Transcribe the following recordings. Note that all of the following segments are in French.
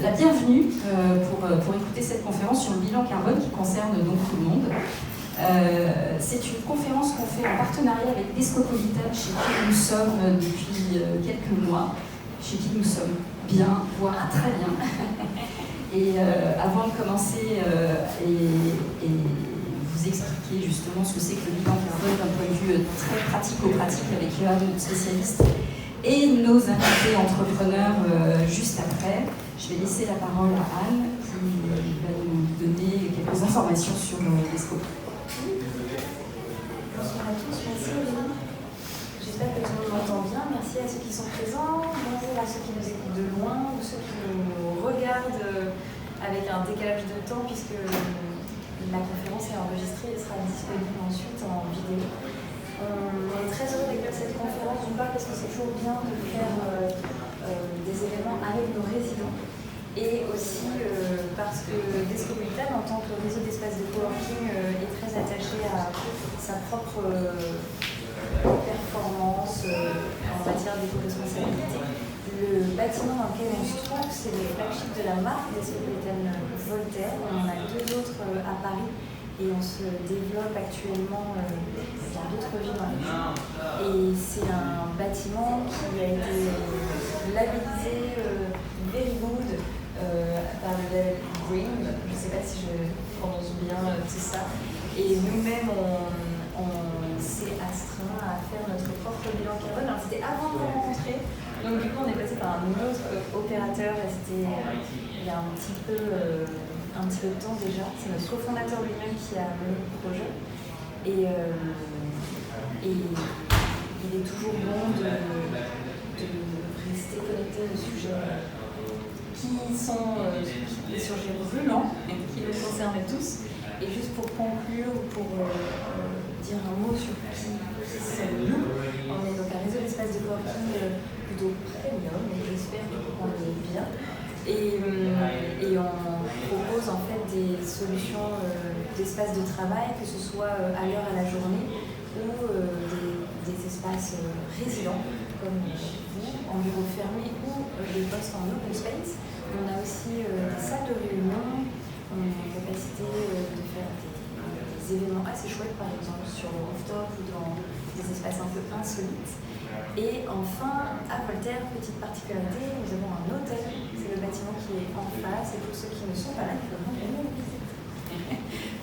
la bienvenue pour écouter cette conférence sur le bilan carbone qui concerne donc tout le monde. C'est une conférence qu'on fait en partenariat avec Descopolitan, chez qui nous sommes depuis quelques mois, chez qui nous sommes bien, voire très bien. Et avant de commencer et vous expliquer justement ce que c'est que le bilan carbone d'un point de vue très pratico-pratique avec notre spécialiste et nos invités entrepreneurs juste après, je vais laisser la parole à Anne qui va nous donner quelques informations sur Desco. Bonsoir à tous, merci Aurélie. J'espère que tout le monde m'entend bien. Merci à ceux qui sont présents, bonjour à ceux qui nous écoutent de loin, ou ceux qui nous regardent avec un décalage de temps puisque la conférence est enregistrée et sera disponible ensuite en vidéo. On est très heureux d'accueillir cette conférence, d'une part parce que c'est toujours bien de faire des événements avec nos résidents et aussi parce que Descopolitan, en tant que réseau d'espaces de coworking, est très attaché à sa propre performance en matière d'éco-responsabilité. Le bâtiment dans lequel on se trouve, c'est le flagship de la marque Descopolitan Voltaire. On en a deux autres à Paris et on se développe actuellement dans d'autres villes dans la région. Et c'est un bâtiment qui a été labellisé Very Good par le label Green. Je ne sais pas si je prononce bien tout ça. Et nous-mêmes, on s'est astreint à faire notre propre bilan carbone. Alors c'était avant de nous rencontrer, donc du coup on est passé par un autre opérateur et c'était il y a un petit peu de temps déjà. C'est notre cofondateur lui-même qui a mené le projet et il est toujours bon de rester connecté aux sujets qui sont des sujets brûlants et qui nous concernent tous. Et juste pour conclure, pour dire un mot sur qui sommes-nous, on est donc un réseau d'espaces de coworking plutôt premium, et j'espère qu'on est bien. Et on propose en fait des solutions d'espaces de travail, que ce soit à l'heure à la journée ou des espaces résidents, comme vous, en bureau fermé ou des postes en open space. On a aussi des salles de réunion. On a la capacité de faire des événements assez chouettes, par exemple sur le rooftop ou dans des espaces un peu insolites. Et enfin, à Voltaire, petite particularité, nous avons un hôtel. C'est le bâtiment qui est en face et pour ceux qui ne sont pas là, ils peuvent venir nous visiter.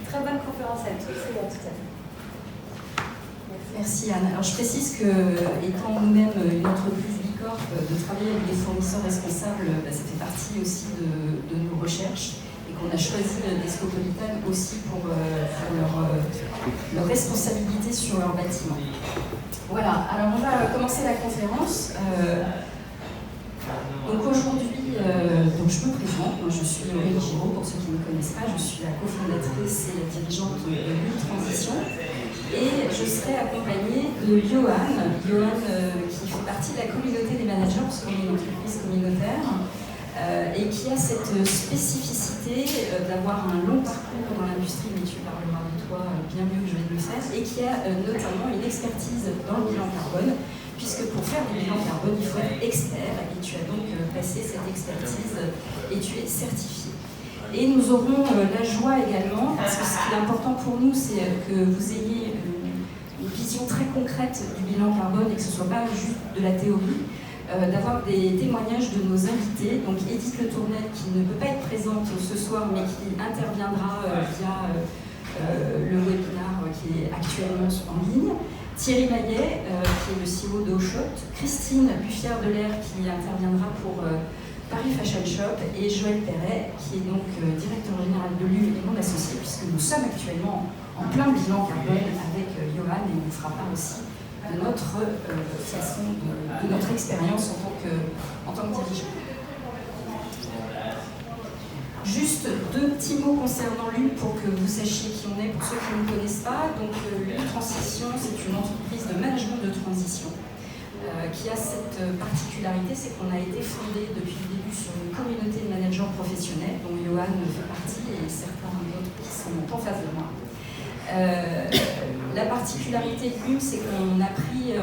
Très bonne conférence à tous et à tout à l'heure. Merci Anne. Alors je précise que, étant nous-mêmes une entreprise Bicorp, de travailler avec des fournisseurs responsables, ça fait partie aussi de nos recherches. On a choisi Descopolitan aussi pour leur responsabilité sur leur bâtiment. Voilà, alors on va commencer la conférence. Donc aujourd'hui, donc je me présente, moi je suis Aurélie Giraud, pour ceux qui ne me connaissent pas, je suis la cofondatrice et la dirigeante de Lune Transition. Et je serai accompagnée de Johan qui fait partie de la communauté des managers, parce qu'on est une entreprise communautaire. Et qui a cette spécificité d'avoir un long parcours dans l'industrie, mais tu parleras de toi bien mieux que je vais le faire, et qui a notamment une expertise dans le bilan carbone, puisque pour faire du bilan carbone, il faut être expert, et tu as donc passé cette expertise et tu es certifié. Et nous aurons la joie également, parce que ce qui est important pour nous, c'est que vous ayez une vision très concrète du bilan carbone et que ce ne soit pas juste de la théorie, d'avoir des témoignages de nos invités. Donc Edith Le Tournel, qui ne peut pas être présente ce soir, mais qui interviendra via le webinaire qui est actuellement en ligne. Thierry Maillet, qui est le CEO d'Oshot. Christine Buffière-Delair, qui interviendra pour Paris Fashion Shop. Et Joël Perret, qui est donc directeur général de l'UE et mon associé, puisque nous sommes actuellement en plein bilan carbone avec Johan, et on fera part aussi de notre façon, de notre expérience en tant que dirigeant. Juste deux petits mots concernant l'UE pour que vous sachiez qui on est, pour ceux qui ne nous connaissent pas. Donc l'UE Transition, c'est une entreprise de management de transition qui a cette particularité, c'est qu'on a été fondé depuis le début sur une communauté de managers professionnels, dont Johan fait partie et certains d'autres qui sont en face de moi. La particularité de l'UE, c'est qu'on a pris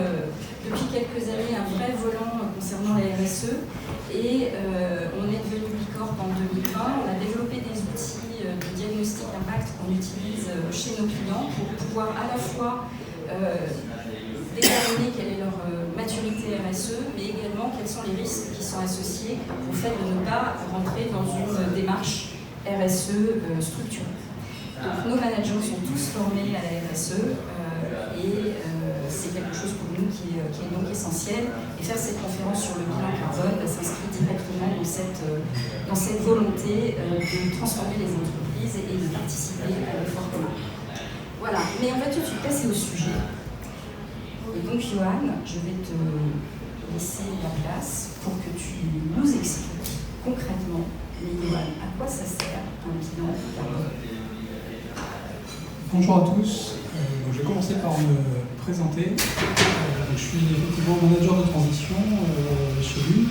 depuis quelques années un vrai volant concernant la RSE et on est devenu chez nos clients pour pouvoir à la fois déterminer quelle est leur maturité RSE, mais également quels sont les risques qui sont associés au fait de ne pas rentrer dans une démarche RSE structurée. Donc nos managers sont tous formés à la RSE et c'est quelque chose pour nous qui est donc essentiel. Et faire cette conférence sur le bilan carbone s'inscrit directement dans cette volonté de transformer les entreprises et de participer à l'effort commun. Voilà, mais on va tout de suite passer au sujet. Et donc Johan, je vais te laisser la place pour que tu nous expliques concrètement, mais Johan, à quoi ça sert un bilan carbone? Bonjour à tous, je vais commencer par me présenter. Je suis effectivement manager de transition chez LUM.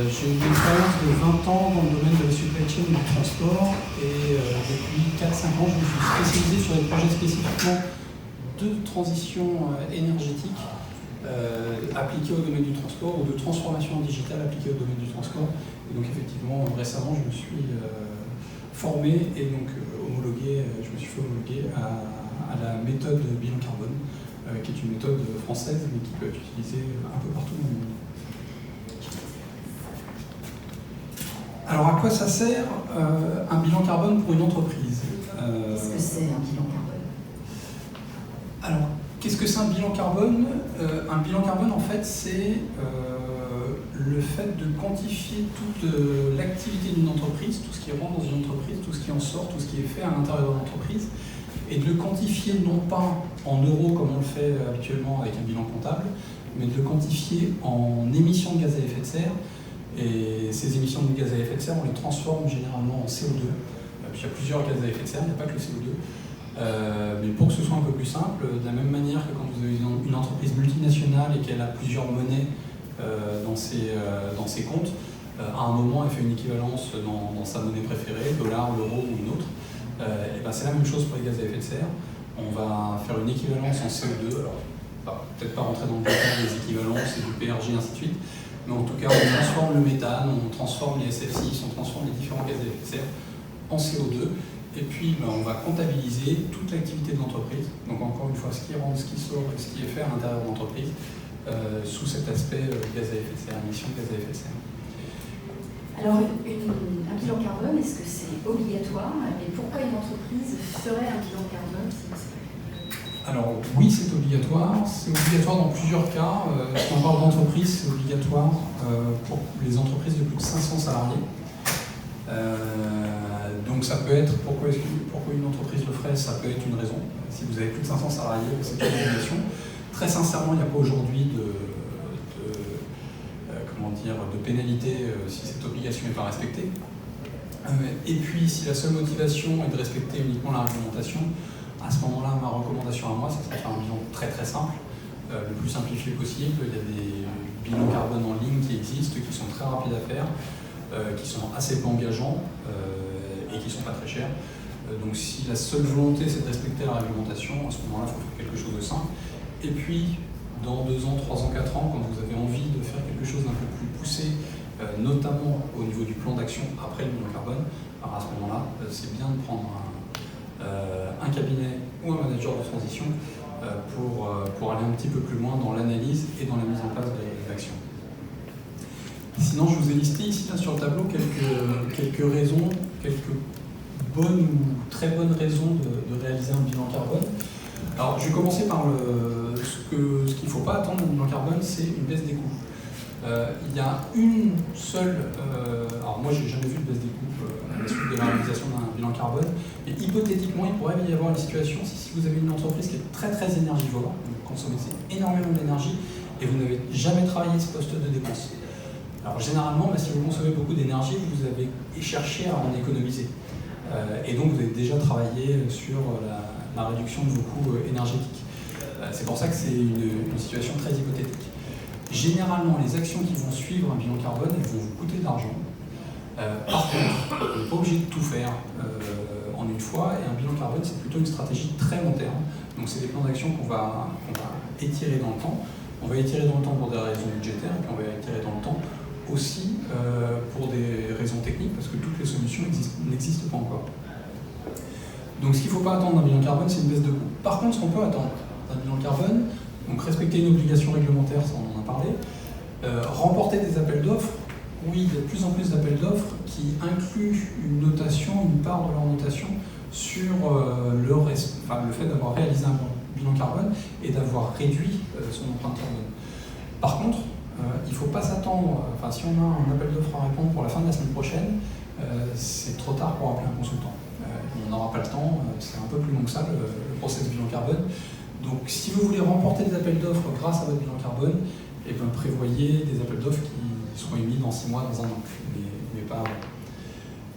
J'ai une expérience de 20 ans dans le domaine de la supply chain et du transport et depuis 4-5 ans je me suis spécialisé sur des projets spécifiquement de transition énergétique appliqués au domaine du transport ou de transformation digitale appliquée au domaine du transport. Et donc effectivement récemment je me suis formé et donc homologué, je me suis fait homologuer à la méthode bilan carbone, qui est une méthode française mais qui peut être utilisée un peu partout dans le monde. Alors à quoi ça sert un bilan carbone pour une entreprise? Qu'est-ce que c'est un bilan carbone? Alors, qu'est-ce que c'est un bilan carbone? Un bilan carbone, en fait, c'est le fait de quantifier toute l'activité d'une entreprise, tout ce qui rentre dans une entreprise, tout ce qui en sort, tout ce qui est fait à l'intérieur de l'entreprise, et de le quantifier non pas en euros comme on le fait habituellement avec un bilan comptable, mais de le quantifier en émissions de gaz à effet de serre. Et ces émissions de gaz à effet de serre, on les transforme généralement en CO2. Il y a plusieurs gaz à effet de serre, il n'y a pas que le CO2. Mais pour que ce soit un peu plus simple, de la même manière que quand vous avez une entreprise multinationale et qu'elle a plusieurs monnaies dans ses comptes, à un moment elle fait une équivalence dans sa monnaie préférée, dollar, l'euro ou une autre. Et ben c'est la même chose pour les gaz à effet de serre. On va faire une équivalence en CO2, alors peut-être pas rentrer dans le détail des équivalences et du PRG, ainsi de suite, mais en tout cas on transforme le méthane, on transforme les SF6, on transforme les différents gaz à effet de serre en CO2. Et puis on va comptabiliser toute l'activité de l'entreprise, donc encore une fois ce qui rentre, ce qui sort et ce qui est fait à l'intérieur de l'entreprise, sous cet aspect gaz à effet de serre, émission de gaz à effet de serre. Alors un bilan carbone, est-ce que c'est obligatoire? Et pourquoi une entreprise ferait un bilan carbone? Alors oui, c'est obligatoire dans plusieurs cas. Si on parle d'entreprise, c'est obligatoire pour les entreprises de plus de 500 salariés. Donc ça peut être, pourquoi une entreprise le ferait, ça peut être une raison. Si vous avez plus de 500 salariés, c'est une obligation. Très sincèrement, il n'y a pas aujourd'hui de pénalité si cette obligation n'est pas respectée. Et puis, si la seule motivation est de respecter uniquement la réglementation, à ce moment-là, ma recommandation à moi, ça serait de faire un bilan très très simple, le plus simplifié possible. Il y a des bilans carbone en ligne qui existent, qui sont très rapides à faire, qui sont assez peu engageants et qui ne sont pas très chers. Donc si la seule volonté c'est de respecter la réglementation, à ce moment-là, il faut faire quelque chose de simple. Et puis, dans 2 ans, 3 ans, 4 ans, quand vous avez envie de faire quelque chose d'un peu plus poussé, notamment au niveau du plan d'action après le bilan carbone, alors à ce moment-là, c'est bien de prendre un cabinet ou un manager de transition pour aller un petit peu plus loin dans l'analyse et dans la mise en place de l'action. Sinon, je vous ai listé ici là, sur le tableau quelques raisons, quelques bonnes ou très bonnes raisons de réaliser un bilan carbone. Alors, je vais commencer par ce qu'il ne faut pas attendre d'un bilan carbone, c'est une baisse des coûts. Il y a une seule, alors moi j'ai jamais vu de baisse des coûts à la suite de la réalisation d'un bilan carbone, mais hypothétiquement il pourrait y avoir une situation si vous avez une entreprise qui est très très énergivore, vous consommez énormément d'énergie et vous n'avez jamais travaillé ce poste de dépense. Alors généralement, si vous consommez beaucoup d'énergie, vous avez cherché à en économiser. Et donc vous avez déjà travaillé sur la réduction de vos coûts énergétiques. C'est pour ça que c'est une situation très hypothétique. Généralement, les actions qui vont suivre un bilan carbone, elles vont vous coûter de l'argent. Par contre, on n'est pas obligé de tout faire en une fois, et un bilan carbone, c'est plutôt une stratégie très long terme. Donc c'est des plans d'action qu'on va étirer dans le temps. On va étirer dans le temps pour des raisons budgétaires, et puis on va étirer dans le temps aussi pour des raisons techniques, parce que toutes les solutions n'existent pas encore. Donc ce qu'il ne faut pas attendre d'un bilan carbone, c'est une baisse de coût. Par contre, ce qu'on peut attendre d'un bilan carbone, donc respecter une obligation réglementaire, ça on en a parlé, remporter des appels d'offres. Oui, il y a de plus en plus d'appels d'offres qui incluent une notation, une part de leur notation sur le fait d'avoir réalisé un bilan carbone et d'avoir réduit son empreinte carbone. Par contre, il ne faut pas s'attendre, si on a un appel d'offres à répondre pour la fin de la semaine prochaine, c'est trop tard pour appeler un consultant. On n'aura pas le temps, c'est un peu plus long que ça, le process bilan carbone. Donc si vous voulez remporter des appels d'offres grâce à votre bilan carbone, prévoyez des appels d'offres qui seront émis dans 6 mois, dans 1 an, mais pas avant.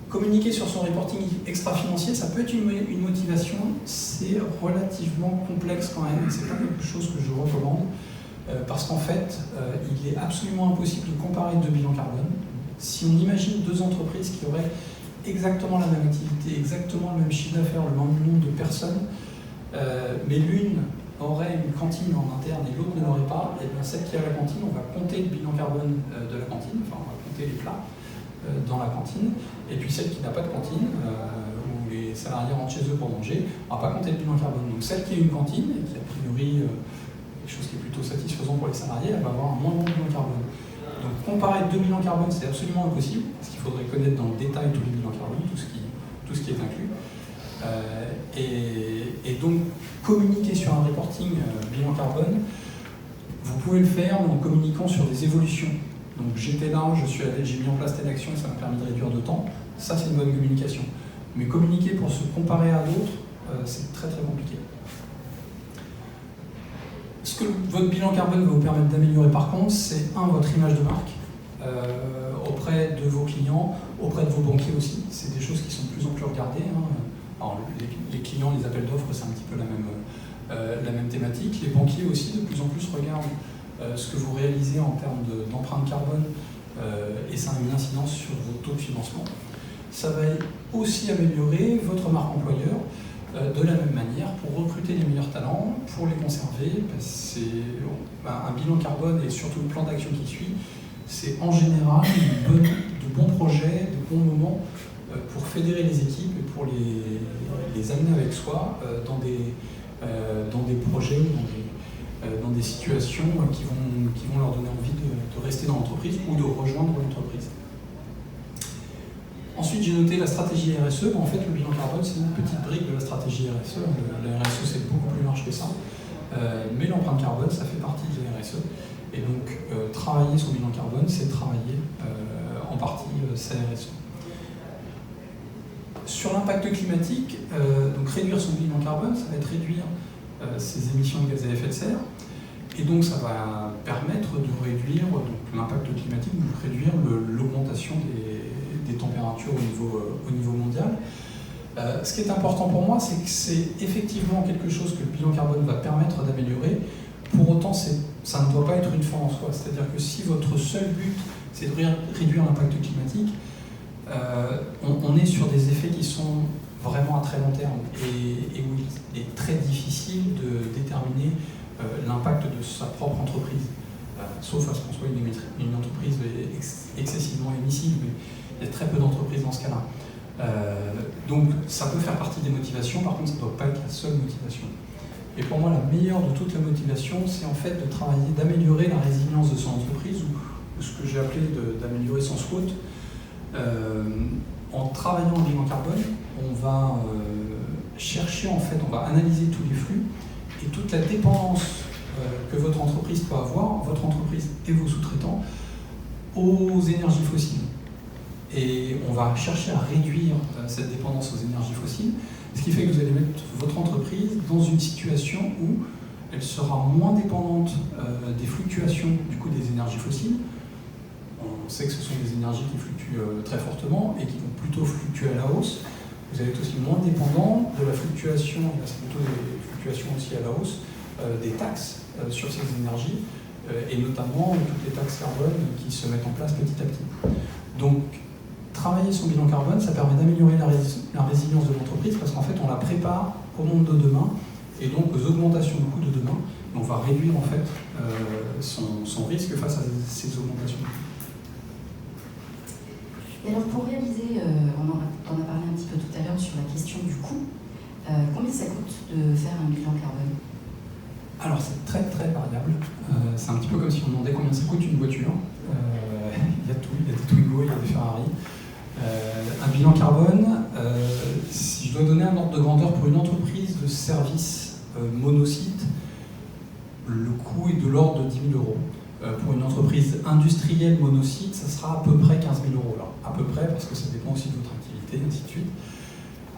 Communiquer sur son reporting extra-financier, ça peut être une motivation, c'est relativement complexe quand même, c'est pas quelque chose que je recommande, parce qu'en fait, il est absolument impossible de comparer 2 bilans carbone. Si on imagine 2 entreprises qui auraient exactement la même activité, exactement le même chiffre d'affaires, le même nombre de personnes, mais l'une aurait une cantine en interne et l'autre ne l'aurait pas, et bien celle qui a la cantine, on va compter le bilan carbone de la cantine, on va compter les plats dans la cantine, et puis celle qui n'a pas de cantine, où les salariés rentrent chez eux pour manger, on ne va pas compter le bilan carbone. Donc celle qui a une cantine, et qui a priori quelque chose qui est plutôt satisfaisant pour les salariés, elle va avoir un moins bon bilan carbone. Donc comparer 2 bilans carbone, c'est absolument impossible, parce qu'il faudrait connaître dans le détail tous les bilans carbone, tout ce qui est inclus. Et donc, communiquer sur un reporting bilan carbone, vous pouvez le faire en communiquant sur des évolutions. Donc j'étais là, j'ai mis en place telle action et ça m'a permis de réduire de temps. Ça, c'est une bonne communication. Mais communiquer pour se comparer à d'autres, c'est très très compliqué. Ce que votre bilan carbone va vous permettre d'améliorer par contre, c'est votre image de marque auprès de vos clients, auprès de vos banquiers aussi. C'est des choses qui sont de plus en plus regardées. Alors, les clients, les appels d'offres, c'est un petit peu la même thématique. Les banquiers aussi, de plus en plus, regardent ce que vous réalisez en termes d'empreinte carbone et ça a une incidence sur vos taux de financement. Ça va aussi améliorer votre marque employeur de la même manière pour recruter les meilleurs talents, pour les conserver. Un bilan carbone et surtout le plan d'action qui suit, c'est en général de bons projets, de bons moments pour fédérer les équipes et pour les amener avec soi dans des projets ou dans des situations qui vont leur donner envie de rester dans l'entreprise ou de rejoindre l'entreprise. Ensuite, j'ai noté la stratégie RSE. En fait, le bilan carbone, c'est une petite brique de la stratégie RSE. La RSE, c'est beaucoup plus large que ça. Mais l'empreinte carbone, ça fait partie de la RSE. Et donc, travailler son bilan carbone, c'est travailler en partie sa RSE. Sur l'impact climatique, donc réduire son bilan carbone, ça va être réduire ses émissions de gaz à effet de serre. Et donc, ça va permettre de réduire l'impact climatique, de réduire l'augmentation des températures au niveau mondial. Ce qui est important pour moi, c'est que c'est effectivement quelque chose que le bilan carbone va permettre d'améliorer. Pour autant, ça ne doit pas être une fin en soi. C'est-à-dire que si votre seul but, c'est de réduire l'impact climatique, on est sur des effets qui sont vraiment à très long terme et où il est très difficile de déterminer l'impact de sa propre entreprise. Sauf à ce qu'on soit une entreprise excessivement émissive, mais il y a très peu d'entreprises dans ce cas-là. Donc ça peut faire partie des motivations, par contre ça ne doit pas être la seule motivation. Et pour moi, la meilleure de toute la motivation, c'est en fait de travailler, d'améliorer la résilience de son entreprise, ou ce que j'ai appelé d'améliorer son SWOT. En travaillant en bilan carbone, on va chercher, en fait, on va analyser tous les flux et toute la dépendance que votre entreprise peut avoir, votre entreprise et vos sous-traitants, aux énergies fossiles. Et on va chercher à réduire cette dépendance aux énergies fossiles, ce qui fait que vous allez mettre votre entreprise dans une situation où elle sera moins dépendante des fluctuations du coût des énergies fossiles. On sait que ce sont des énergies qui fluctuent très fortement et qui vont plutôt fluctuer à la hausse. Vous allez être aussi moins dépendant de la fluctuation, et là c'est plutôt des fluctuations aussi à la hausse, des taxes sur ces énergies, et notamment toutes les taxes carbone qui se mettent en place petit à petit. Donc, travailler son bilan carbone, ça permet d'améliorer la résilience de l'entreprise parce qu'en fait, on la prépare au monde de demain et donc aux augmentations de coûts de demain. Et on va réduire en fait son risque face à ces augmentations de coûts. Et alors pour réaliser, on en a parlé un petit peu tout à l'heure sur la question du coût, Combien ça coûte de faire un bilan carbone? Alors c'est très très variable. C'est un petit peu comme si on demandait combien ça coûte une voiture. Il y a tout, il y a des Twingo, il y a des Ferrari. Un bilan carbone, si je dois donner un ordre de grandeur pour une entreprise de service monosite, le coût est de l'ordre de 10 000 euros. Pour une entreprise industrielle monosite, ça sera à peu près 15 000 euros. Là. À peu près, parce que ça dépend aussi de votre activité, ainsi de suite.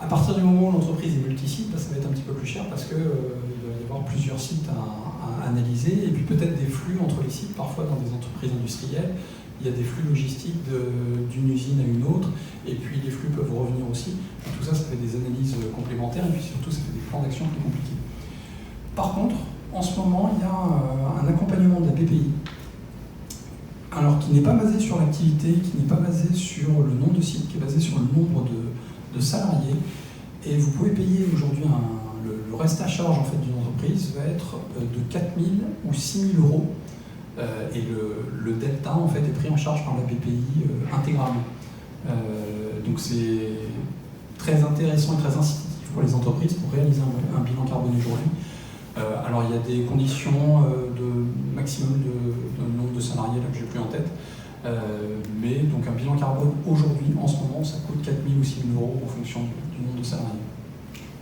À partir du moment où l'entreprise est multisite, ça va être un petit peu plus cher parce qu'il va y avoir plusieurs sites à analyser et puis peut-être des flux entre les sites. Parfois, dans des entreprises industrielles, il y a des flux logistiques d'une usine à une autre et puis les flux peuvent revenir aussi. Et tout ça, ça fait des analyses complémentaires et puis surtout, ça fait des plans d'action plus compliqués. Par contre, en ce moment, il y a un accompagnement de la BPI, alors qui n'est pas basé sur l'activité, qui n'est pas basé sur le nombre de sites, qui est basé sur le nombre de salariés. Et vous pouvez payer aujourd'hui le reste à charge en fait, d'une entreprise va être de 4 000 ou 6 000 euros. Et le delta en fait, est pris en charge par la BPI intégralement. Donc c'est très intéressant et très incitatif pour les entreprises pour réaliser un bilan carbone aujourd'hui. Alors il y a des conditions de maximum de nombre de salariés là, que je n'ai plus en tête, mais donc un bilan carbone aujourd'hui, en ce moment, ça coûte 4 000 ou 6 000 euros en fonction du nombre de salariés.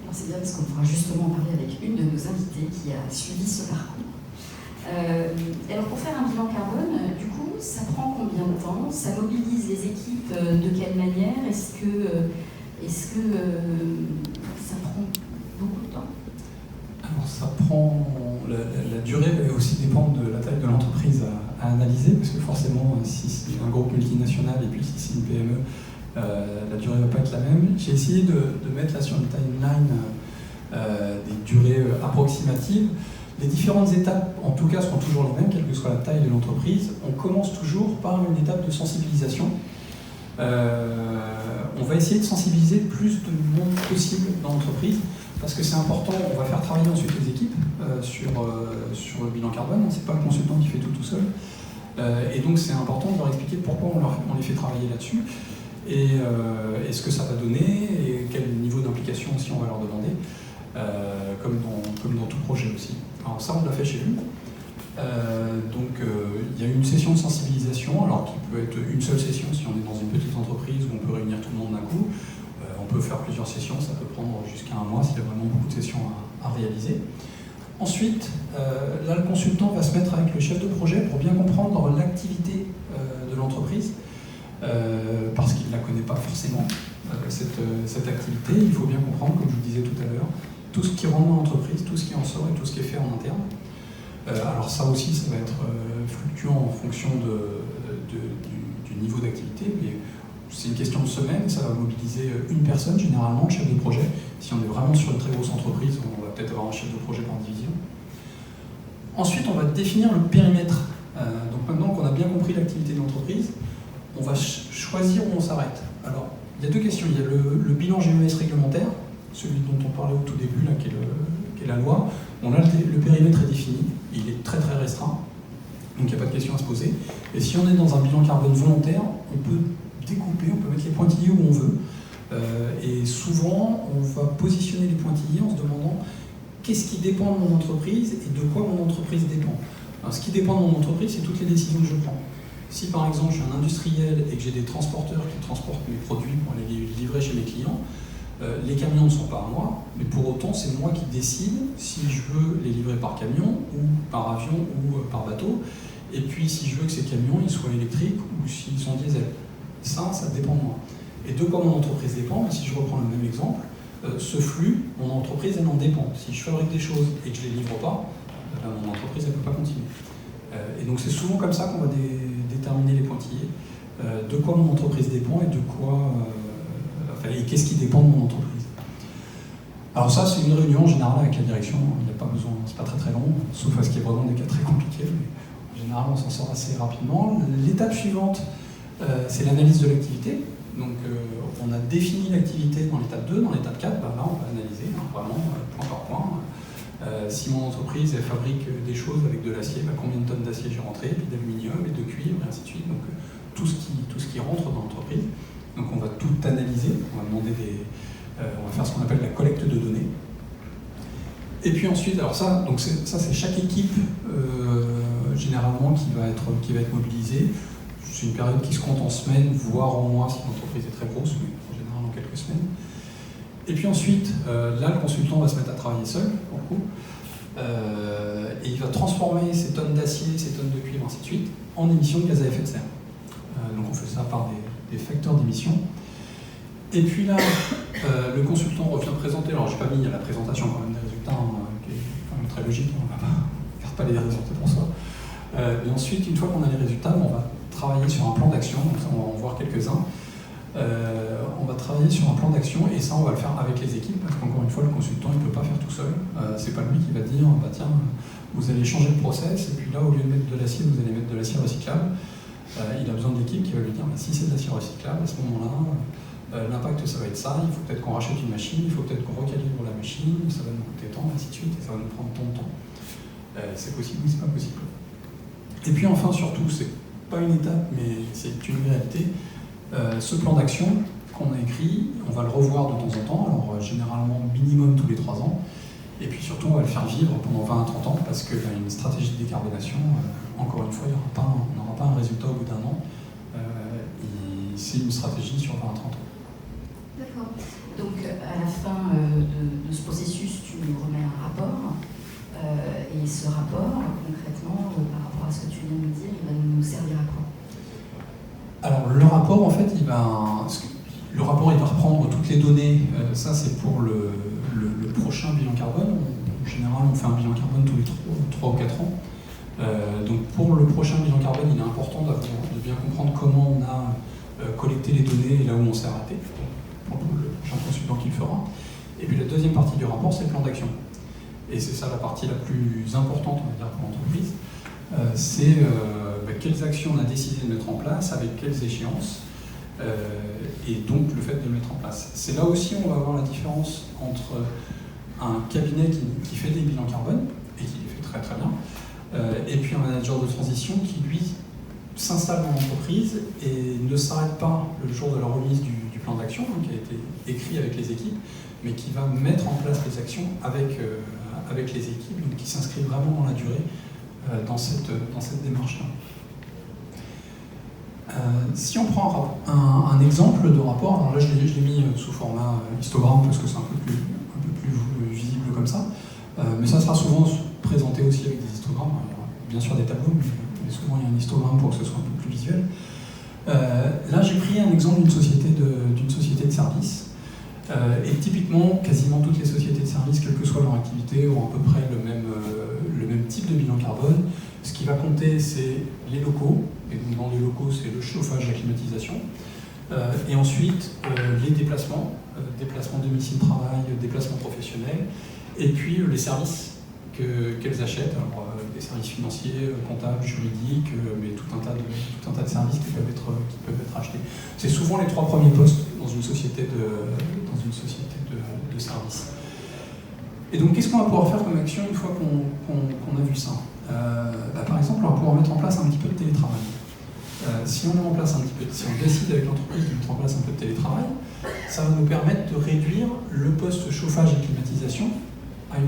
Alors c'est bien parce qu'on pourra justement parler avec une de nos invitées qui a suivi ce parcours. Alors pour faire un bilan carbone, du coup, ça prend combien de temps? Ça mobilise les équipes de quelle manière? Est-ce que ça prend beaucoup de temps? Alors ça prend, la durée va aussi dépendre de la taille de l'entreprise à analyser, parce que forcément, si c'est un groupe multinational et puis si c'est une PME, la durée ne va pas être la même. J'ai essayé de mettre là sur une timeline des durées approximatives. Les différentes étapes, en tout cas, seront toujours les mêmes, quelle que soit la taille de l'entreprise. On commence toujours par une étape de sensibilisation. On va essayer de sensibiliser le plus de monde possible dans l'entreprise, parce que c'est important, on va faire travailler ensuite les équipes sur le bilan carbone, c'est pas le consultant qui fait tout seul. Et donc c'est important de leur expliquer pourquoi on les fait travailler là-dessus, et ce que ça va donner, et quel niveau d'implication aussi on va leur demander, comme dans tout projet aussi. Alors ça, on l'a fait chez lui. Il y a une session de sensibilisation, alors qui peut être une seule session si on est dans une petite entreprise où on peut réunir tout le monde d'un coup. On peut faire plusieurs sessions, ça peut prendre jusqu'à 1 mois s'il y a vraiment beaucoup de sessions à réaliser. Ensuite, là, le consultant va se mettre avec le chef de projet pour bien comprendre l'activité de l'entreprise, parce qu'il ne la connaît pas forcément, cette activité. Il faut bien comprendre, comme je vous disais tout à l'heure, tout ce qui rentre dans l'entreprise, tout ce qui en sort et tout ce qui est fait en interne. Alors ça aussi, ça va être fluctuant en fonction du niveau d'activité, mais c'est une question de semaine, ça va mobiliser une personne, généralement le chef de projet. Si on est vraiment sur une très grosse entreprise, on va peut-être avoir un chef de projet par division. Ensuite, on va définir le périmètre. Donc maintenant qu'on a bien compris l'activité de l'entreprise, on va choisir où on s'arrête. Alors, il y a deux questions. Il y a le bilan GES réglementaire, celui dont on parlait au tout début, là, qui est la loi. Le périmètre est défini, il est très très restreint, donc il n'y a pas de question à se poser. Et si on est dans un bilan carbone volontaire, on peut découper, on peut mettre les pointillés où on veut. Et souvent, on va positionner les pointillés en se demandant qu'est-ce qui dépend de mon entreprise et de quoi mon entreprise dépend. Alors, ce qui dépend de mon entreprise, c'est toutes les décisions que je prends. Si par exemple je suis un industriel et que j'ai des transporteurs qui transportent mes produits pour aller les livrer chez mes clients, les camions ne sont pas à moi, mais pour autant c'est moi qui décide si je veux les livrer par camion ou par avion ou par bateau, et puis si je veux que ces camions ils soient électriques ou s'ils sont diesel. Ça dépend de moi. Et de quoi mon entreprise dépend, si je reprends le même exemple, ce flux, mon entreprise elle en dépend. Si je fabrique des choses et que je ne les livre pas, mon entreprise elle ne peut pas continuer. Et donc c'est souvent comme ça qu'on va déterminer les pointillés, de quoi mon entreprise dépend et de quoi... et qu'est-ce qui dépend de mon entreprise. Alors ça, c'est une réunion en général avec la direction, il n'y a pas besoin, c'est pas très très long, sauf à ce qu'il y ait vraiment des cas très compliqués, mais en général on s'en sort assez rapidement. L'étape suivante, c'est l'analyse de l'activité. Donc on a défini l'activité dans l'étape 2, dans l'étape 4, là on va analyser vraiment point par point. Si mon entreprise elle fabrique des choses avec de l'acier, combien de tonnes d'acier j'ai rentré, puis d'aluminium et de cuivre, et ainsi de suite. Donc tout ce qui rentre dans l'entreprise. Donc on va tout analyser, on va demander On va faire ce qu'on appelle la collecte de données. Et puis ensuite, alors ça c'est chaque équipe généralement qui va être mobilisée. C'est une période qui se compte en semaines, voire en mois si l'entreprise est très grosse, mais en général en quelques semaines. Et puis ensuite, là le consultant va se mettre à travailler seul, pour le coup, et il va transformer ces tonnes d'acier, ces tonnes de cuivre, ainsi de suite, en émissions de gaz à effet de serre. Donc on fait ça par des facteurs d'émission. Et puis là, le consultant revient présenter, alors j'ai pas mis à la présentation quand même des résultats, qui est quand même très logique, on ne garde pas les résultats pour soi. Et ensuite, une fois qu'on a les résultats, on va travailler sur un plan d'action, donc ça on va en voir quelques-uns. On va travailler sur un plan d'action et ça on va le faire avec les équipes parce qu'encore une fois le consultant il ne peut pas faire tout seul. C'est pas lui qui va dire bah, tiens vous allez changer le process et puis là au lieu de mettre de l'acier vous allez mettre de l'acier recyclable. Il a besoin de l'équipe qui va lui dire bah, si c'est de l'acier recyclable à ce moment-là l'impact ça va être ça, il faut peut-être qu'on rachète une machine, il faut peut-être qu'on recalibre la machine, ça va nous coûter tant, ainsi de suite et ça va nous prendre tant de temps. C'est possible ou c'est pas possible. Et puis enfin surtout c'est pas une étape mais c'est une réalité. Ce plan d'action qu'on a écrit, on va le revoir de temps en temps, alors généralement minimum tous les 3 ans, et puis surtout on va le faire vivre pendant 20 à 30 ans parce qu'il y a une stratégie de décarbonation, encore une fois on n'aura pas un résultat au bout d'un an, c'est une stratégie sur 20 à 30 ans. D'accord. Donc à la fin de ce processus, tu nous remets un rapport, et ce rapport, concrètement, par rapport à ce que tu viens de nous dire, il va nous servir à quoi ? Alors le rapport, en fait, il va reprendre toutes les données. Ça, c'est pour le prochain bilan carbone. En général, on fait un bilan carbone tous les 3 ou 4 ans. Donc pour le prochain bilan carbone, il est important de bien comprendre comment on a collecté les données et là où on s'est arrêté, pour le prochain consultant qui le fera. Et puis la deuxième partie du rapport, c'est le plan d'action. Et c'est ça la partie la plus importante, on va dire, pour l'entreprise. C'est quelles actions on a décidé de mettre en place, avec quelles échéances, et donc le fait de le mettre en place. C'est là aussi où on va avoir la différence entre un cabinet qui fait des bilans carbone, et qui les fait très très bien, et puis un manager de transition qui, lui, s'installe dans l'entreprise et ne s'arrête pas le jour de la remise du plan d'action, qui a été écrit avec les équipes, mais qui va mettre en place les actions avec les équipes, donc qui s'inscrit vraiment dans la durée dans cette démarche-là. Si on prend un exemple de rapport, alors là je l'ai mis sous format histogramme parce que c'est un peu plus visible comme ça, mais ça sera souvent présenté aussi avec des histogrammes. Il y aura bien sûr des tableaux, mais souvent il y a un histogramme pour que ce soit un peu plus visuel. Là j'ai pris un exemple d'une société de services. Et typiquement, quasiment toutes les sociétés de services, quelle que soit leur activité, ont à peu près le même type de bilan carbone. Ce qui va compter, c'est les locaux, et donc dans les locaux, c'est le chauffage, la climatisation. Et ensuite, les déplacements domicile travail, déplacements professionnels, et puis les services qu'elles achètent, alors des services financiers, comptables, juridiques, mais tout un tas de services qui peuvent être achetés. C'est souvent les 3 premiers postes dans une société de services. Et donc, qu'est-ce qu'on va pouvoir faire comme action une fois qu'on a vu ça ? Par exemple, on va pouvoir mettre en place un petit peu de télétravail. Si on décide avec l'entreprise de mettre en place un peu de télétravail, ça va nous permettre de réduire le poste chauffage et climatisation à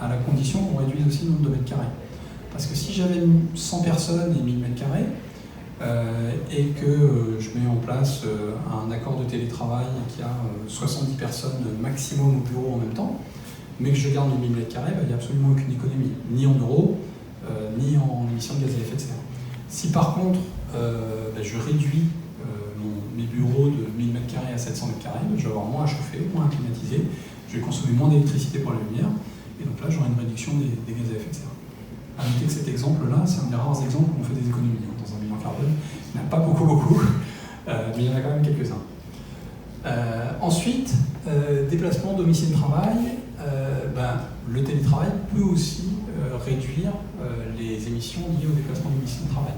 la condition qu'on réduise aussi le nombre de mètres carrés. Parce que si j'avais 100 personnes et 1000 mètres carrés, et que je mets en place un accord de télétravail qui a 70 personnes maximum au bureau en même temps, mais que je garde les 1000 m², il n'y a absolument aucune économie, ni en euros, ni en émissions de gaz à effet de serre. Si par contre, je réduis mes bureaux de 1000 m² à 700 m², je vais avoir moins à chauffer, moins à climatiser, je vais consommer moins d'électricité pour la lumière, et donc là j'aurai une réduction des gaz à effet de serre. À noter que cet exemple-là, c'est un des rares exemples où on fait des économies dans un bilan carbone. Il n'y en a pas beaucoup, mais il y en a quand même quelques-uns. Ensuite, déplacement domicile-travail, le télétravail peut aussi réduire les émissions liées au déplacement domicile-travail.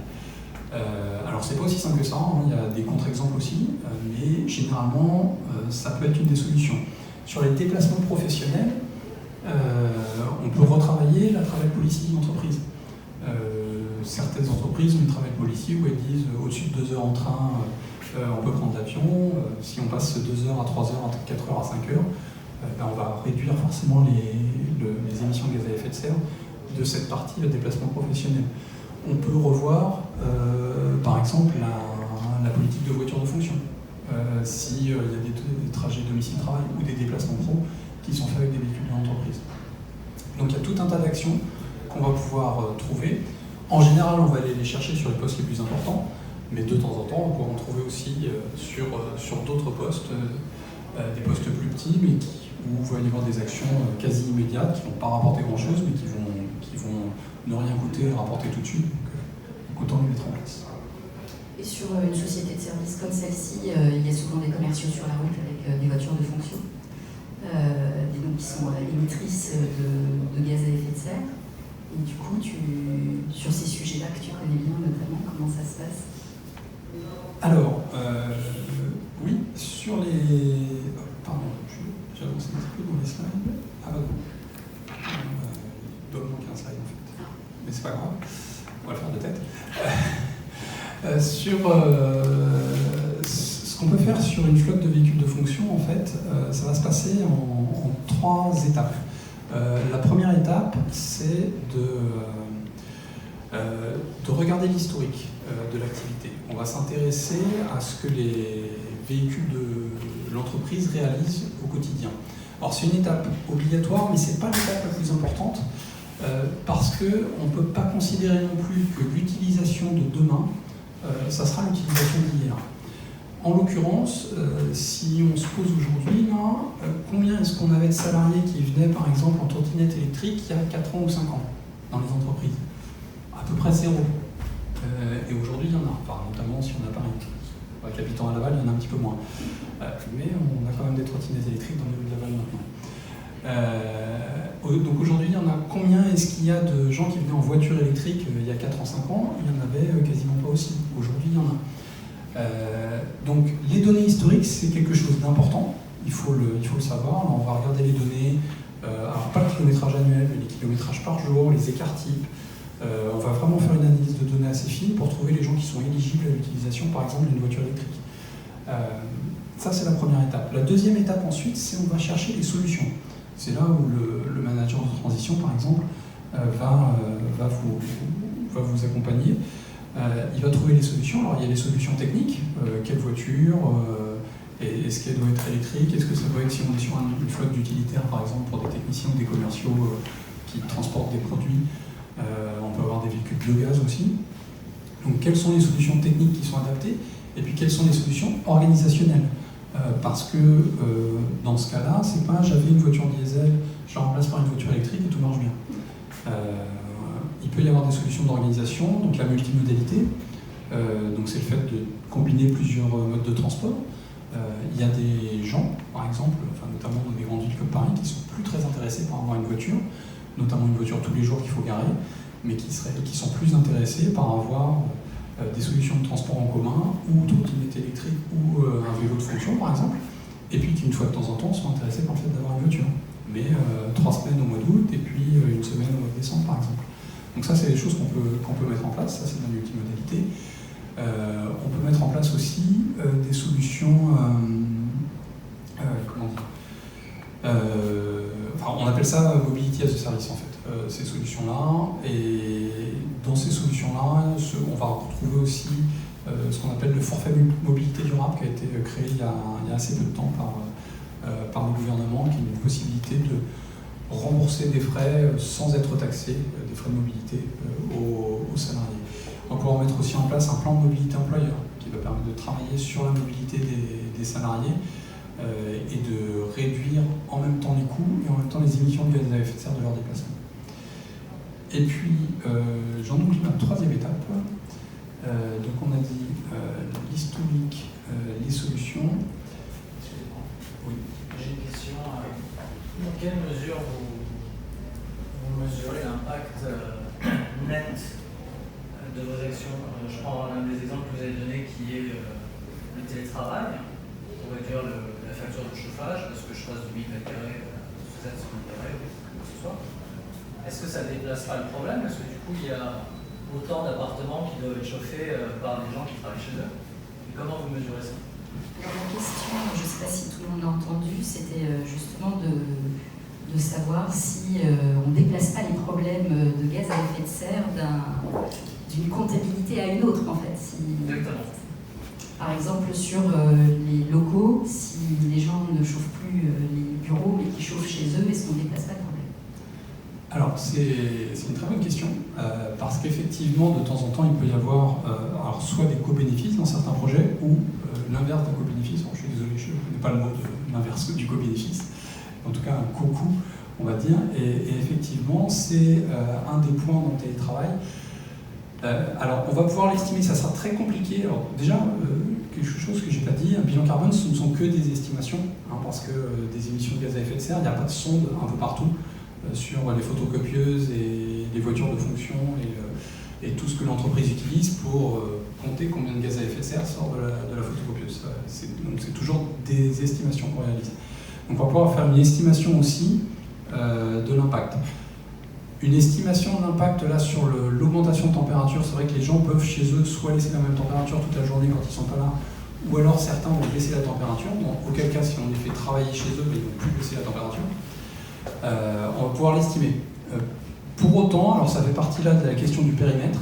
Alors c'est pas aussi simple que ça, il y a des contre-exemples aussi, mais généralement ça peut être une des solutions. Sur les déplacements professionnels, on peut retravailler la travel policy d'entreprise. Certaines entreprises ont une travel policy où elles disent au-dessus de 2 heures en train, on peut prendre l'avion, si on passe 2 heures à 3 heures, à 4 heures, à 5 heures, on va réduire forcément les émissions de gaz à effet de serre de cette partie déplacement professionnel. On peut revoir, par exemple, la politique de voiture de fonction. S'il y a des trajets domicile-travail ou des déplacements pro qui sont faits avec des véhicules de l'entreprise. Donc il y a tout un tas d'actions qu'on va pouvoir trouver. En général, on va aller les chercher sur les postes les plus importants, mais de temps en temps, on pourra en trouver aussi sur d'autres postes, des postes plus petits, mais où il va y avoir des actions quasi immédiates qui ne vont pas rapporter grand-chose, mais qui vont ne rien coûter et rapporter tout de suite. Donc autant les mettre en place. Et sur une société de service comme celle-ci, il y a souvent des commerciaux sur la route avec des voitures de fonction, qui sont émettrices de gaz à effet de serre. Et du coup, sur ces sujets-là que tu connais bien notamment, comment ça se passe? Alors, oui, sur les... Pardon, j'avance un petit peu dans les slides. Ah bah non. Il doit me manquer un slide en fait. Mais c'est pas grave, on va le faire de tête. Ce qu'on peut faire sur une flotte de véhicules de fonction, en fait, ça va se passer en 3 étapes. La première étape, c'est de regarder l'historique de l'activité. On va s'intéresser à ce que les véhicules de l'entreprise réalisent au quotidien. Alors c'est une étape obligatoire, mais ce n'est pas l'étape la plus importante, parce qu'on ne peut pas considérer non plus que l'utilisation de demain, ça sera l'utilisation d'hier. En l'occurrence, si on se pose aujourd'hui, combien est-ce qu'on avait de salariés qui venaient par exemple en trottinette électrique il y a 4 ans ou 5 ans dans les entreprises? À peu près 0. Et aujourd'hui, il y en a, notamment si on a Paris. Avec habitant à Laval, il y en a un petit peu moins. Mais on a quand même des trottinettes électriques dans les rues de Laval maintenant. Donc aujourd'hui, il y en a combien est-ce qu'il y a de gens qui venaient en voiture électrique il y a 4 ans, 5 ans? Il y en avait quasiment pas aussi. Aujourd'hui, il y en a. Donc les données historiques, c'est quelque chose d'important, il faut le savoir. Alors, on va regarder les données, alors pas le kilométrage annuel, mais les kilométrages par jour, les écarts types. On va vraiment faire une analyse de données assez fine pour trouver les gens qui sont éligibles à l'utilisation, par exemple, d'une voiture électrique. Ça, c'est la première étape. La deuxième étape ensuite, c'est on va chercher les solutions. C'est là où le manager de transition, par exemple, va vous accompagner. Il va trouver les solutions. Alors, il y a les solutions techniques. Quelle voiture est-ce qu'elle doit être électrique? Est-ce que ça doit être, si on est sur une flotte d'utilitaires, par exemple, pour des techniciens ou des commerciaux qui transportent des produits? On peut avoir des véhicules biogaz aussi. Donc, quelles sont les solutions techniques qui sont adaptées? Et puis, quelles sont les solutions organisationnelles? Parce que dans ce cas-là, c'est pas j'avais une voiture diesel, je la remplace par une voiture électrique et tout marche bien. Il peut y avoir des solutions d'organisation, donc la multimodalité, donc c'est le fait de combiner plusieurs modes de transport. Il y a des gens, par exemple, notamment dans des grandes villes comme Paris, qui sont plus très intéressés par avoir une voiture, notamment une voiture tous les jours qu'il faut garer, mais qui sont plus intéressés par avoir des solutions de transport en commun, ou trottinette électrique, ou un vélo de fonction, par exemple, et puis qui, une fois de temps en temps, sont intéressés par le fait d'avoir une voiture. Mais 3 semaines au mois d'août, et puis 1 semaine au mois de décembre, par exemple. Donc ça, c'est des choses qu'on peut mettre en place, ça c'est de la multimodalité. On peut mettre en place aussi des solutions, on appelle ça mobility as a service en fait, ces solutions-là. Et dans ces solutions-là, on va retrouver aussi ce qu'on appelle le forfait mobilité durable qui a été créé il y a assez peu de temps par le gouvernement, qui est une possibilité de rembourser des frais sans être taxé, des frais de mobilité aux salariés. On va pouvoir mettre aussi en place un plan de mobilité employeur qui va permettre de travailler sur la mobilité des salariés et de réduire en même temps les coûts et en même temps les émissions de gaz à effet de serre de leur déplacement. Et puis, j'en oublie ma 3e étape. Donc on a dit l'historique, les solutions. Oui. J'ai une question. Dans quelle mesure vous mesurez l'impact net de vos actions? Je prends un des exemples que vous avez donné qui est le télétravail, pour réduire la facture de chauffage, parce que je passe de 1000 m² à 700 m², ou ce soit. Est-ce que ça ne déplace pas le problème? Parce que du coup, il y a autant d'appartements qui doivent être chauffés par des gens qui travaillent chez eux. Et comment vous mesurez ça? Alors, la question c'était justement de savoir si on ne déplace pas les problèmes de gaz à effet de serre d'une comptabilité à une autre, en fait. Exactement. Par exemple, sur les locaux, si les gens ne chauffent plus les bureaux, mais qu'ils chauffent chez eux, est-ce qu'on ne déplace pas de problème? Alors, c'est une très bonne question, parce qu'effectivement, de temps en temps, il peut y avoir alors, soit des co-bénéfices dans certains projets, ou l'inverse d'un co-bénéfice. Bon, je suis désolé, je ne connais pas le mot de l'inverse du co-bénéfice, en tout cas un co-coût, on va dire, et effectivement, c'est un des points dans le télétravail. Alors, on va pouvoir l'estimer, ça sera très compliqué. Alors, déjà, quelque chose que je n'ai pas dit, un bilan carbone, ce ne sont que des estimations, hein, parce que des émissions de gaz à effet de serre, il n'y a pas de sonde un peu partout sur les photocopieuses et les voitures de fonction et tout ce que l'entreprise utilise pour compter combien de gaz à effet de serre sort de la photocopieuse. Donc, c'est toujours des estimations qu'on réalise. Donc, on va pouvoir faire une estimation aussi de l'impact. Une estimation d'impact là sur l'augmentation de température, c'est vrai que les gens peuvent chez eux soit laisser la même température toute la journée quand ils ne sont pas là, ou alors certains vont baisser la température, auquel cas si on les fait travailler chez eux, ils ne vont plus baisser la température. On va pouvoir l'estimer. Pour autant, alors ça fait partie là de la question du périmètre,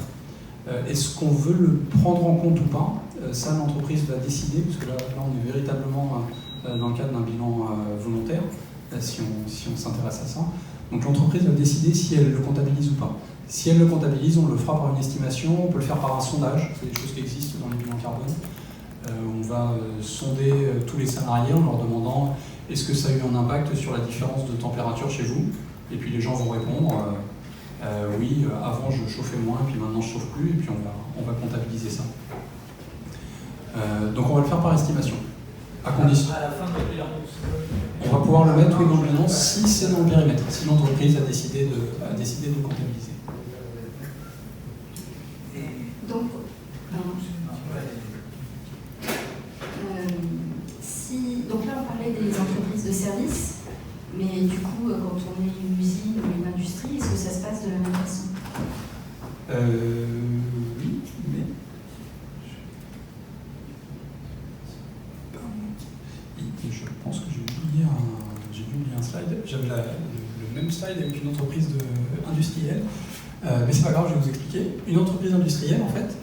est-ce qu'on veut le prendre en compte ou pas? Ça l'entreprise va décider, parce que là on est véritablement dans le cadre d'un bilan volontaire, si on s'intéresse à ça. Donc l'entreprise va décider si elle le comptabilise ou pas. Si elle le comptabilise, on le fera par une estimation, on peut le faire par un sondage, c'est des choses qui existent dans les bilans carbone. On va sonder tous les salariés en leur demandant est-ce que ça a eu un impact sur la différence de température chez vous? Et puis les gens vont répondre oui, avant je chauffais moins, et puis maintenant je chauffe plus, et puis on va comptabiliser ça. Donc on va le faire par estimation. À condition. À la fin de bilan. On va pouvoir le mettre dans le bilan si c'est dans le périmètre, si l'entreprise a décidé de comptabiliser. Donc, donc là on parlait des entreprises de services, mais du coup quand on est une usine ou une industrie, est-ce que ça se passe de la même façon? Oui, mais... Je pense que j'ai dû oublier un slide. J'avais le même slide avec une entreprise industrielle, mais c'est pas grave, je vais vous expliquer. Une entreprise industrielle, en fait,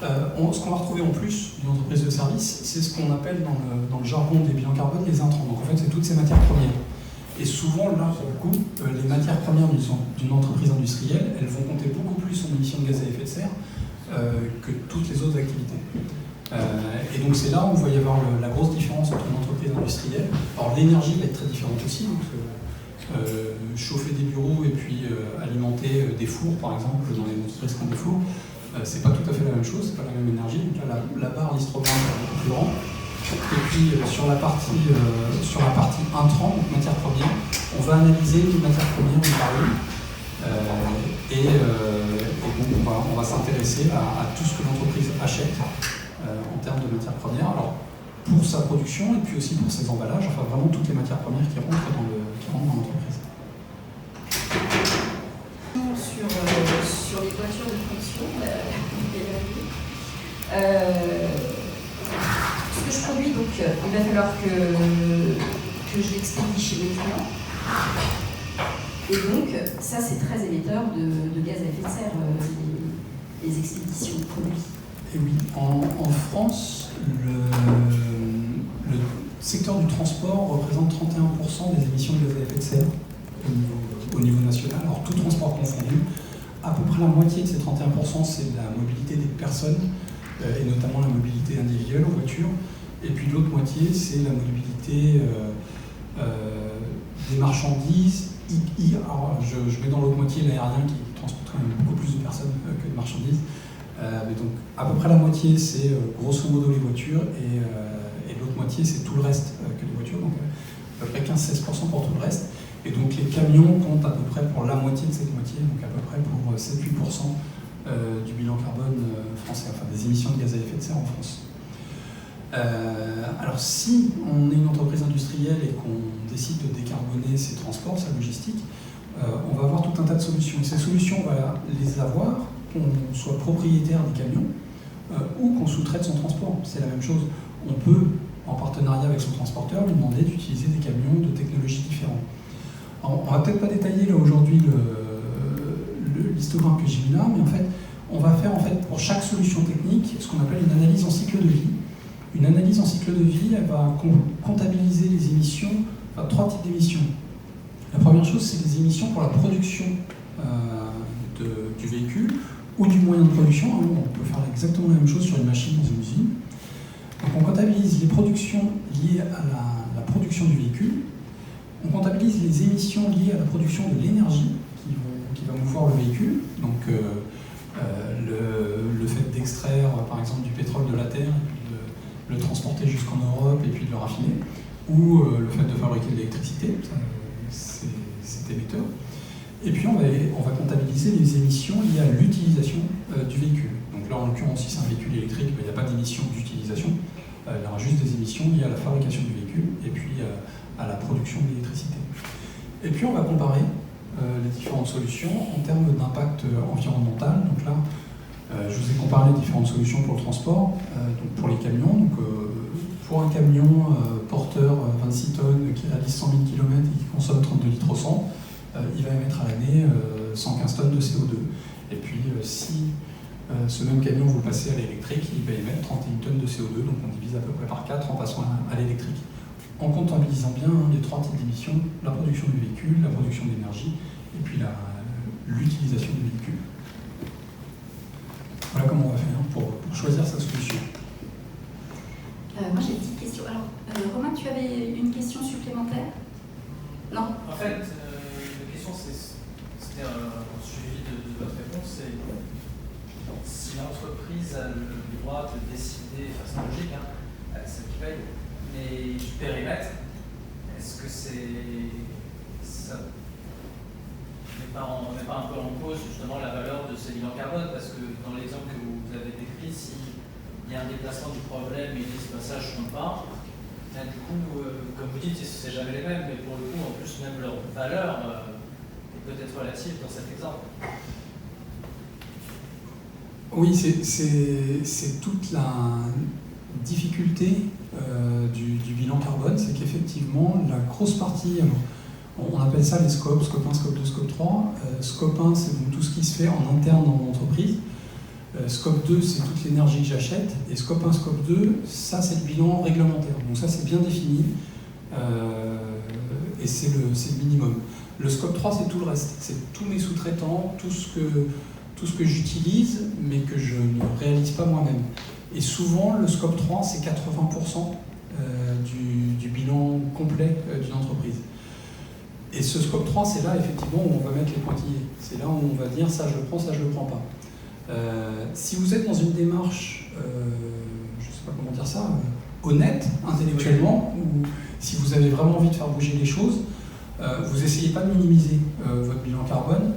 ce qu'on va retrouver en plus d'une entreprise de service, c'est ce qu'on appelle dans le jargon des bilans carbone les intrants. Donc en fait, c'est toutes ces matières premières. Et souvent, là, pour le coup, les matières premières d'une entreprise industrielle, elles vont compter beaucoup plus en émissions de gaz à effet de serre que toutes les autres activités. Et donc c'est là où il va y avoir la grosse différence entre une entreprise industrielle. Alors l'énergie va être très différente aussi, donc chauffer des bureaux et puis alimenter des fours par exemple dans les entreprises qui ont des fours, c'est pas tout à fait la même chose, c'est pas la même énergie. Donc là la barre d'histogramme est beaucoup plus grande. Et puis sur la partie intrant, donc matière première, on va analyser les matières premières par une. Et donc on va s'intéresser à tout ce que l'entreprise achète en termes de matières premières, alors pour sa production et puis aussi pour ses emballages, enfin vraiment toutes les matières premières qui rentrent dans l'entreprise. Sur les voitures de fonction, ce que je produis, donc il va falloir que je l'expédie chez mes clients. Et donc ça c'est très émetteur de gaz à effet de serre, les expéditions de produits. Et oui, en France, le secteur du transport représente 31% des émissions de gaz à effet de serre au niveau national. Alors tout transport confondu, à peu près la moitié de ces 31%, c'est la mobilité des personnes, et notamment la mobilité individuelle en voiture. Et puis l'autre moitié, c'est la mobilité des marchandises. Alors, je mets dans l'autre moitié l'aérien qui transporte quand même beaucoup plus de personnes que de marchandises. Mais donc à peu près la moitié c'est grosso modo les voitures et l'autre moitié c'est tout le reste que les voitures, donc à peu près 15-16% pour tout le reste. Et donc les camions comptent à peu près pour la moitié de cette moitié, donc à peu près pour 7-8% du bilan carbone français, enfin des émissions de gaz à effet de serre en France. Alors si on est une entreprise industrielle et qu'on décide de décarboner ses transports, sa logistique, on va avoir tout un tas de solutions. Et ces solutions, on va les avoir qu'on soit propriétaire des camions ou qu'on sous-traite son transport. C'est la même chose. On peut, en partenariat avec avec son transporteur, lui demander d'utiliser des camions de technologies différentes. Alors, on ne va peut-être pas détailler là aujourd'hui l'histogramme que j'ai mis là, mais en fait, on va faire pour chaque solution technique ce qu'on appelle une analyse en cycle de vie. Une analyse en cycle de vie, elle va comptabiliser les émissions, enfin 3 types d'émissions. La première chose, c'est les émissions pour la production du véhicule ou du moyen de production. On peut faire exactement la même chose sur une machine dans une usine. Donc on comptabilise les productions liées à la production du véhicule. On comptabilise les émissions liées à la production de l'énergie qui va mouvoir le véhicule. Donc le fait d'extraire par exemple du pétrole de la terre, et de le transporter jusqu'en Europe et puis de le raffiner, ou le fait de fabriquer de l'électricité, c'est émetteur. Et puis on va comptabiliser les émissions liées à l'utilisation du véhicule. Donc là en l'occurrence, si c'est un véhicule électrique, il n'y a pas d'émissions d'utilisation, il y aura juste des émissions liées à la fabrication du véhicule et puis à la production d'électricité. Et puis on va comparer les différentes solutions en termes d'impact environnemental. Donc là, je vous ai comparé les différentes solutions pour le transport, donc pour les camions. Donc, pour un camion porteur 26 tonnes qui réalise 100 000 km et qui consomme 32 litres au 100, il va émettre à l'année 115 tonnes de CO2. Et puis si ce même camion vous passez à l'électrique, il va émettre 31 tonnes de CO2, donc on divise à peu près par 4 en passant à l'électrique. En comptabilisant bien les 3 types d'émissions, la production du véhicule, la production d'énergie et puis l'utilisation du véhicule. Voilà comment on va faire pour choisir sa solution. Moi j'ai une petite question. Alors, Romain, tu avais une question supplémentaire? Non? En fait, la question c'était un suivi de votre réponse, c'est si l'entreprise a le droit de décider, enfin c'est logique, c'est celle qui paye, mais du périmètre, est-ce que ça on met pas un peu en cause justement la valeur de ces bilans carbone, parce que dans l'exemple que vous avez décrit, s'il y a un déplacement du problème et ils disent ça je ne compte pas, là, du coup, comme vous dites, c'est jamais les mêmes, mais pour le coup, en plus, même leur valeur est peut-être relative dans cet exemple. Oui, c'est toute la difficulté du bilan carbone, c'est qu'effectivement, la grosse partie, on appelle ça les scopes, scope 1, scope 2, scope 3. Scope 1, c'est donc tout ce qui se fait en interne dans mon entreprise. Scope 2, c'est toute l'énergie que j'achète. Et scope 1, scope 2, ça, c'est le bilan réglementaire. Donc ça, c'est bien défini. Et c'est le minimum. Le scope 3, c'est tout le reste. C'est tous mes sous-traitants, tout ce que j'utilise, mais que je ne réalise pas moi-même. Et souvent, le scope 3, c'est 80% du bilan complet d'une entreprise. Et ce scope 3, c'est là, effectivement, où on va mettre les pointillés. C'est là où on va dire, ça je le prends, ça je le prends pas. Si vous êtes dans une démarche, je ne sais pas comment dire ça, honnête intellectuellement, ou si vous avez vraiment envie de faire bouger les choses, vous n'essayez pas de minimiser votre bilan carbone,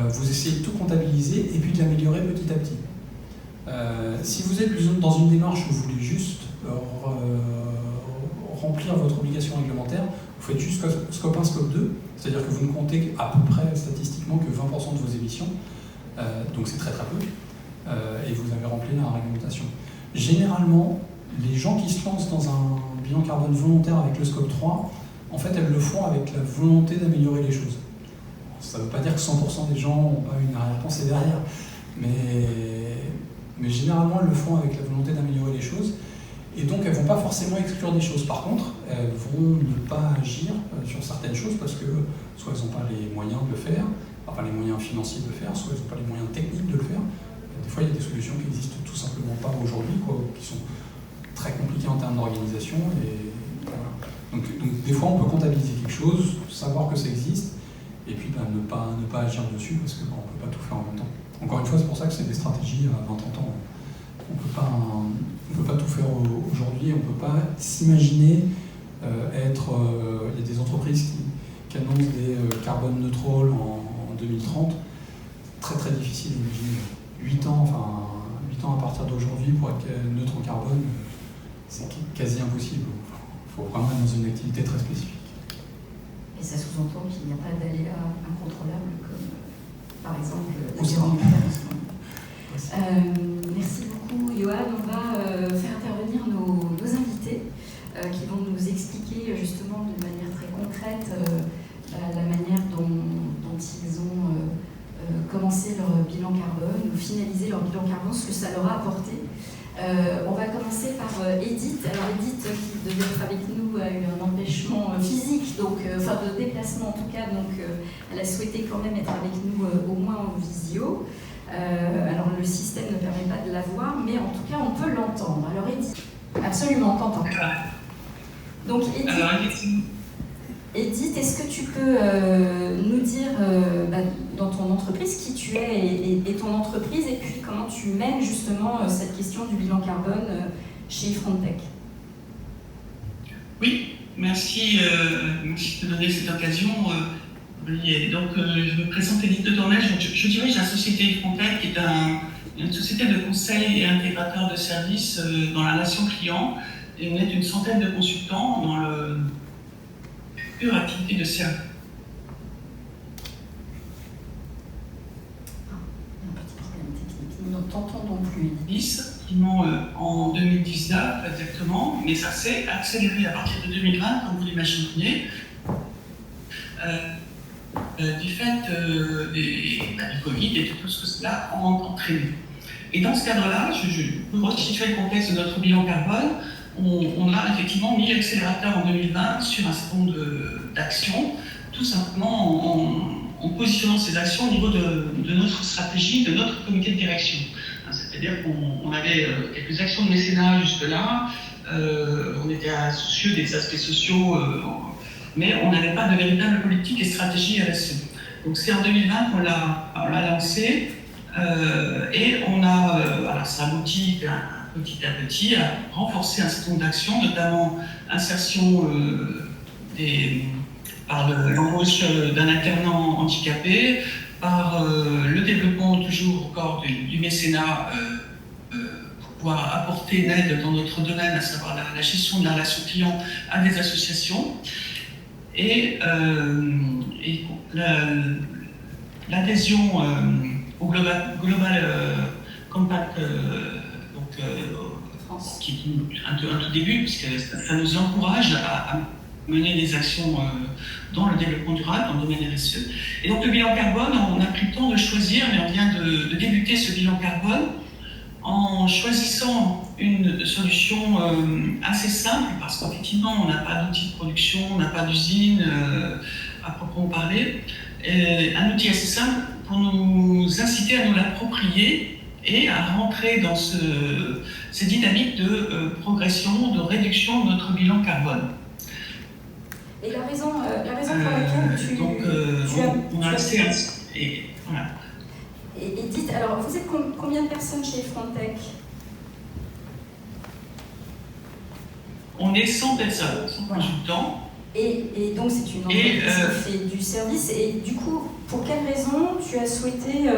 vous essayez de tout comptabiliser et puis de l'améliorer petit à petit. Si vous êtes dans une démarche où vous voulez juste remplir votre obligation réglementaire, vous faites juste scope 1, scope 2, c'est-à-dire que vous ne comptez à peu près statistiquement que 20% de vos émissions, donc c'est très très peu, et vous avez rempli la réglementation. Généralement, les gens qui se lancent dans un bilan carbone volontaire avec le scope 3, en fait elles le font avec la volonté d'améliorer les choses. Ça ne veut pas dire que 100% des gens n'ont pas une arrière-pensée derrière, mais généralement elles le font avec la volonté d'améliorer les choses, et donc elles ne vont pas forcément exclure des choses. Par contre, elles vont ne pas agir sur certaines choses parce que soit elles n'ont pas les moyens de le faire, enfin les moyens financiers de le faire, soit elles n'ont pas les moyens techniques de le faire. Des fois il y a des solutions qui n'existent tout simplement pas aujourd'hui, qui sont très compliquées en termes d'organisation. Voilà. Donc des fois on peut comptabiliser quelque chose, savoir que ça existe, et puis ne pas agir dessus parce qu'on ne peut pas tout faire en même temps. Encore une fois, c'est pour ça que c'est des stratégies à 20-30 ans. On ne peut pas tout faire aujourd'hui, on ne peut pas s'imaginer être... Il y a des entreprises qui annoncent des carbone neutrales en 2030. Très très difficile d'imaginer. 8 ans à partir d'aujourd'hui pour être neutre en carbone, c'est quasi impossible. Il faut vraiment être dans une activité très spécifique. Et ça sous-entend qu'il n'y a pas d'aléas incontrôlables comme par exemple l'environnement. Merci beaucoup Johan. On va faire intervenir nos invités. qui vont nous expliquer justement de manière très concrète la manière dont ils ont commencé leur bilan carbone, ou finalisé leur bilan carbone, ce que ça leur a apporté. On va commencer par Edith. Alors Edith, qui devait être avec nous, a eu un empêchement physique, donc, enfin de déplacement en tout cas, donc elle a souhaité quand même être avec nous au moins en visio. Alors le système ne permet pas de la voir, mais en tout cas on peut l'entendre. Alors Edith, absolument, on t'entend. Donc Edith, est-ce que tu peux nous dire dans ton entreprise qui tu es et ton entreprise, et puis comment tu mènes justement cette question du bilan carbone chez Frontech? Oui, merci de donner cette occasion. Donc, je me présente Edith de Tournel, je dirige la société Frontech, qui est une société de conseil et intégrateur de services dans la relation client, et on est une centaine de consultants dans le pure activité de service. Un petit problème technique, nous ne t'entendons plus. En 2019 exactement, mais ça s'est accéléré à partir de 2020, comme vous l'imaginez, du fait du Covid et de tout ce que cela a entraîné. Et dans ce cadre-là, pour resituer le contexte de notre bilan carbone, on a effectivement mis l'accélérateur en 2020 sur un certain nombre d'actions, tout simplement en positionnant ces actions au niveau de notre stratégie, de notre comité de direction. C'est-à-dire qu'on avait quelques actions de mécénat jusque-là, on était soucieux des aspects sociaux, mais on n'avait pas de véritable politique et stratégie RSE. Donc c'est en 2020 qu'on l'a lancé, et on a, alors ça aboutit petit à petit à renforcer un certain nombre d'actions, notamment insertion par l'embauche d'un alternant handicapé, par le développement toujours encore du mécénat pour pouvoir apporter une aide dans notre domaine, à savoir la gestion de la relation client à des associations, et l'adhésion au Global Compact, qui est un tout début, puisque ça nous encourage à mener des actions dans le développement durable, dans le domaine RSE. Et donc le bilan carbone, on a pris le temps de choisir, mais on vient de débuter ce bilan carbone en choisissant une solution assez simple, parce qu'effectivement on n'a pas d'outil de production, on n'a pas d'usine à proprement parler. Un outil assez simple pour nous inciter à nous l'approprier et à rentrer dans ces dynamiques de progression, de réduction de notre bilan carbone. Et la raison pour laquelle on a accès à... Et voilà. Et dites, alors vous êtes combien de personnes chez Frontech? On est 100 personnes, 100 consultants. Et donc c'est une entreprise qui fait du service. Et du coup, pour quelle raison tu as souhaité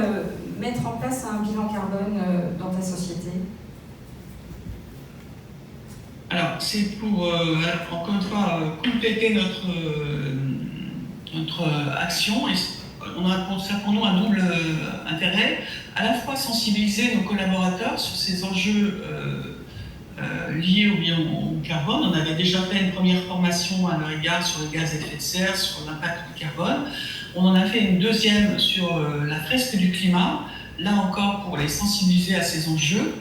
mettre en place un bilan carbone dans ta société? Alors, c'est pour, encore une fois, compléter notre action. Et ça a pour nous un double intérêt, à la fois sensibiliser nos collaborateurs sur ces enjeux liés au bilan carbone. On avait déjà fait une première formation à leur égard sur les gaz à effet de serre, sur l'impact du carbone. On en a fait une deuxième sur la fresque du climat, là encore pour les sensibiliser à ces enjeux.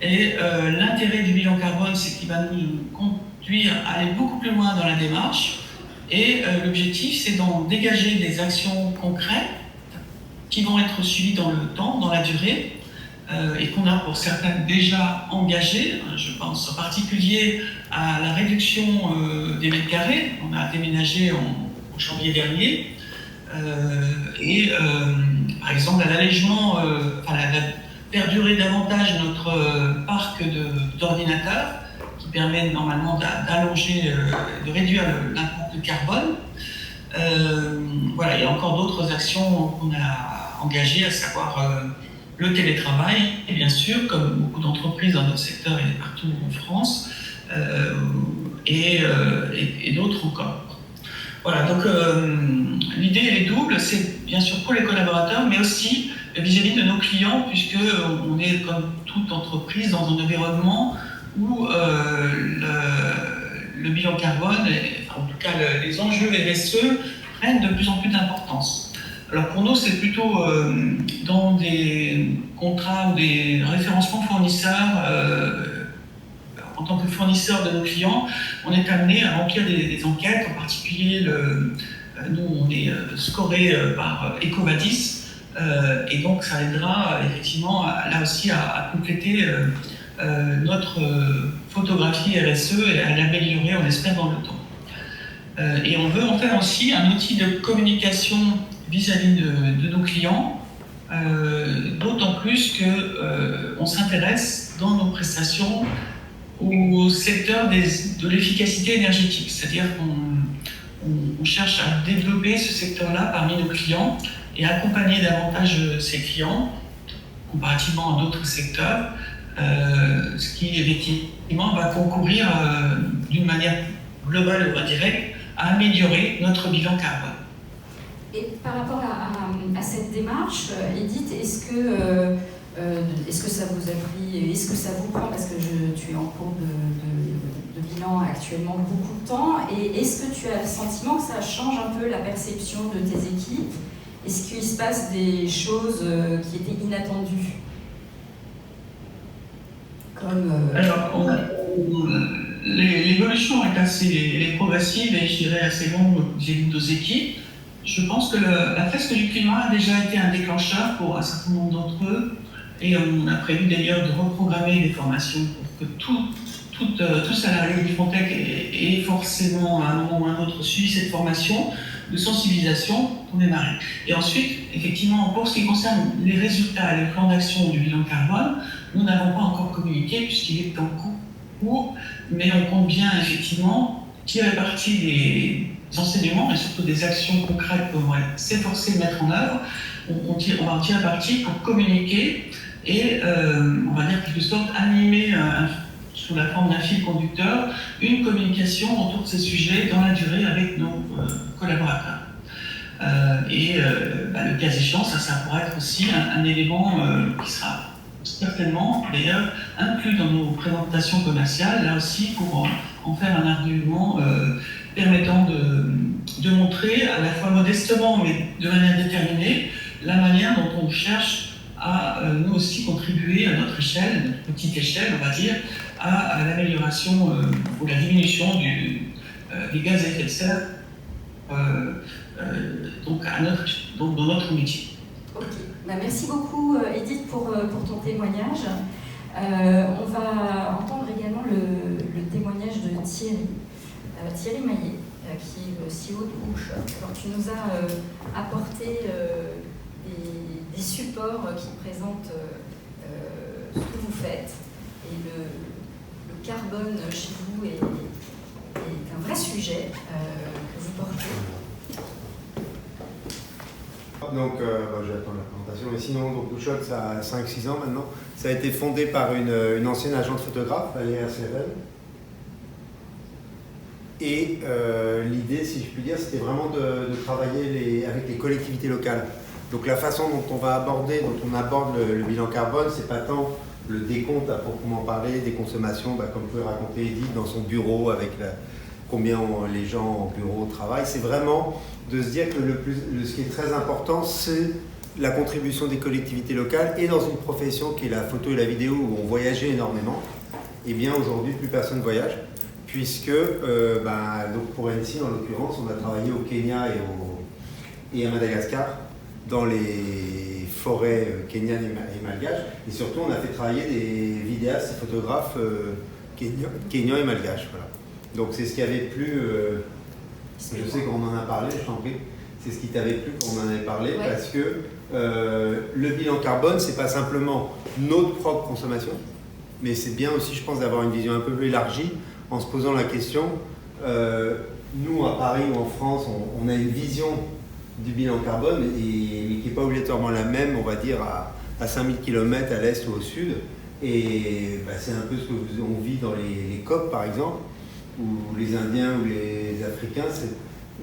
Et l'intérêt du bilan carbone, c'est qu'il va nous conduire à aller beaucoup plus loin dans la démarche. Et l'objectif, c'est d'en dégager des actions concrètes qui vont être suivies dans le temps, dans la durée, et qu'on a pour certaines déjà engagées. Je pense en particulier à la réduction des mètres carrés. On a déménagé en janvier dernier. Par exemple, à l'allègement, perdurer davantage notre parc d'ordinateurs qui permet normalement d'allonger, de réduire l'impact carbone. Voilà, il y a encore d'autres actions qu'on a engagées, à savoir le télétravail, et bien sûr, comme beaucoup d'entreprises dans notre secteur et partout en France, et d'autres encore. Voilà, donc l'idée elle est double, c'est bien sûr pour les collaborateurs, mais aussi vis-à-vis de nos clients, puisqu'on est comme toute entreprise dans un environnement où le bilan carbone, en tout cas les enjeux RSE, prennent de plus en plus d'importance. Alors pour nous, c'est plutôt dans des contrats ou des référencements fournisseurs, en tant que fournisseur de nos clients, on est amené à remplir des enquêtes, en particulier, nous on est scoré par EcoVadis, et donc ça aidera effectivement là aussi à compléter notre photographie RSE et à l'améliorer, on espère, dans le temps. Et on veut en faire aussi un outil de communication vis-à-vis de nos clients, d'autant plus qu'on s'intéresse dans nos prestations au secteur de l'efficacité énergétique. C'est-à-dire qu'on cherche à développer ce secteur-là parmi nos clients et accompagner davantage ces clients comparativement à d'autres secteurs, ce qui effectivement va concourir d'une manière globale ou indirecte à améliorer notre bilan carbone. Et par rapport à cette démarche, Edith, est-ce que ça vous a pris, est-ce que ça vous prend, parce que tu es en cours de bilan actuellement, beaucoup de temps, et est-ce que tu as le sentiment que ça change un peu la perception de tes équipes? Est-ce qu'il se passe des choses qui étaient inattendues? Alors, l'évolution est assez progressive et je dirais assez longue vis-à-vis de nos équipes. Je pense que la fresque du climat a déjà été un déclencheur pour un certain nombre d'entre eux, et on a prévu d'ailleurs de reprogrammer les formations pour que tout salarié du Frontec ait forcément à un moment ou à un autre suivi cette formation de sensibilisation pour démarrer. Et ensuite, effectivement, pour ce qui concerne les résultats et le plan d'action du bilan carbone, nous n'avons pas encore communiqué puisqu'il est en cours, mais on compte bien effectivement tirer parti des enseignements et surtout des actions concrètes qu'on va s'efforcer de mettre en œuvre. On va en tirer parti pour communiquer et on va dire quelque sorte animer sous la forme d'un fil conducteur une communication autour de ces sujets dans la durée avec nos collaborateurs. Le cas échéant, ça pourra être aussi un élément qui sera certainement d'ailleurs inclus dans nos présentations commerciales, là aussi pour en faire un argument permettant de montrer à la fois modestement mais de manière déterminée la manière dont on cherche à nous aussi contribuer à notre échelle, notre petite échelle on va dire, à l'amélioration ou la diminution des gaz à effet de serre dans notre métier. Ok, merci beaucoup Edith pour ton témoignage. On va entendre également le témoignage de Thierry Maillet, qui est le CEO de Hookshot. Alors tu nous as apporté des supports qui présentent ce que vous faites, et le carbone chez vous est un vrai sujet que vous portez. Donc, je vais attendre la présentation, mais sinon, Hookshot, ça a 5-6 ans maintenant. Ça a été fondé par une ancienne agente photographe, Valérie Serrel. Et l'idée, si je puis dire, c'était vraiment de travailler avec les collectivités locales. Donc la façon dont on aborde le bilan carbone, c'est pas tant le décompte à proprement parler des consommations, comme peut raconter Edith dans son bureau avec combien les gens en bureau travaillent. C'est vraiment de se dire que ce qui est très important, c'est la contribution des collectivités locales, et dans une profession qui est la photo et la vidéo où on voyageait énormément. Et bien aujourd'hui, plus personne voyage, puisque donc pour NC en l'occurrence, on a travaillé au Kenya et à Madagascar, dans les forêts kenyanes et malgaches, et surtout on a fait travailler des vidéastes et photographes kenyans et malgaches. Voilà. Donc c'est ce qui avait plu, je sais qu'on en a parlé, je t'en prie, c'est ce qui t'avait plu quand on en avait parlé, ouais. Parce que le bilan carbone, c'est pas simplement notre propre consommation, mais c'est bien aussi, je pense, d'avoir une vision un peu plus élargie en se posant la question, nous à Paris ou en France, on a une vision du bilan carbone, mais qui n'est pas obligatoirement la même, on va dire, à 5000 km à l'est ou au sud. Et c'est un peu ce qu'on vit dans les COP, par exemple, où les Indiens ou les Africains,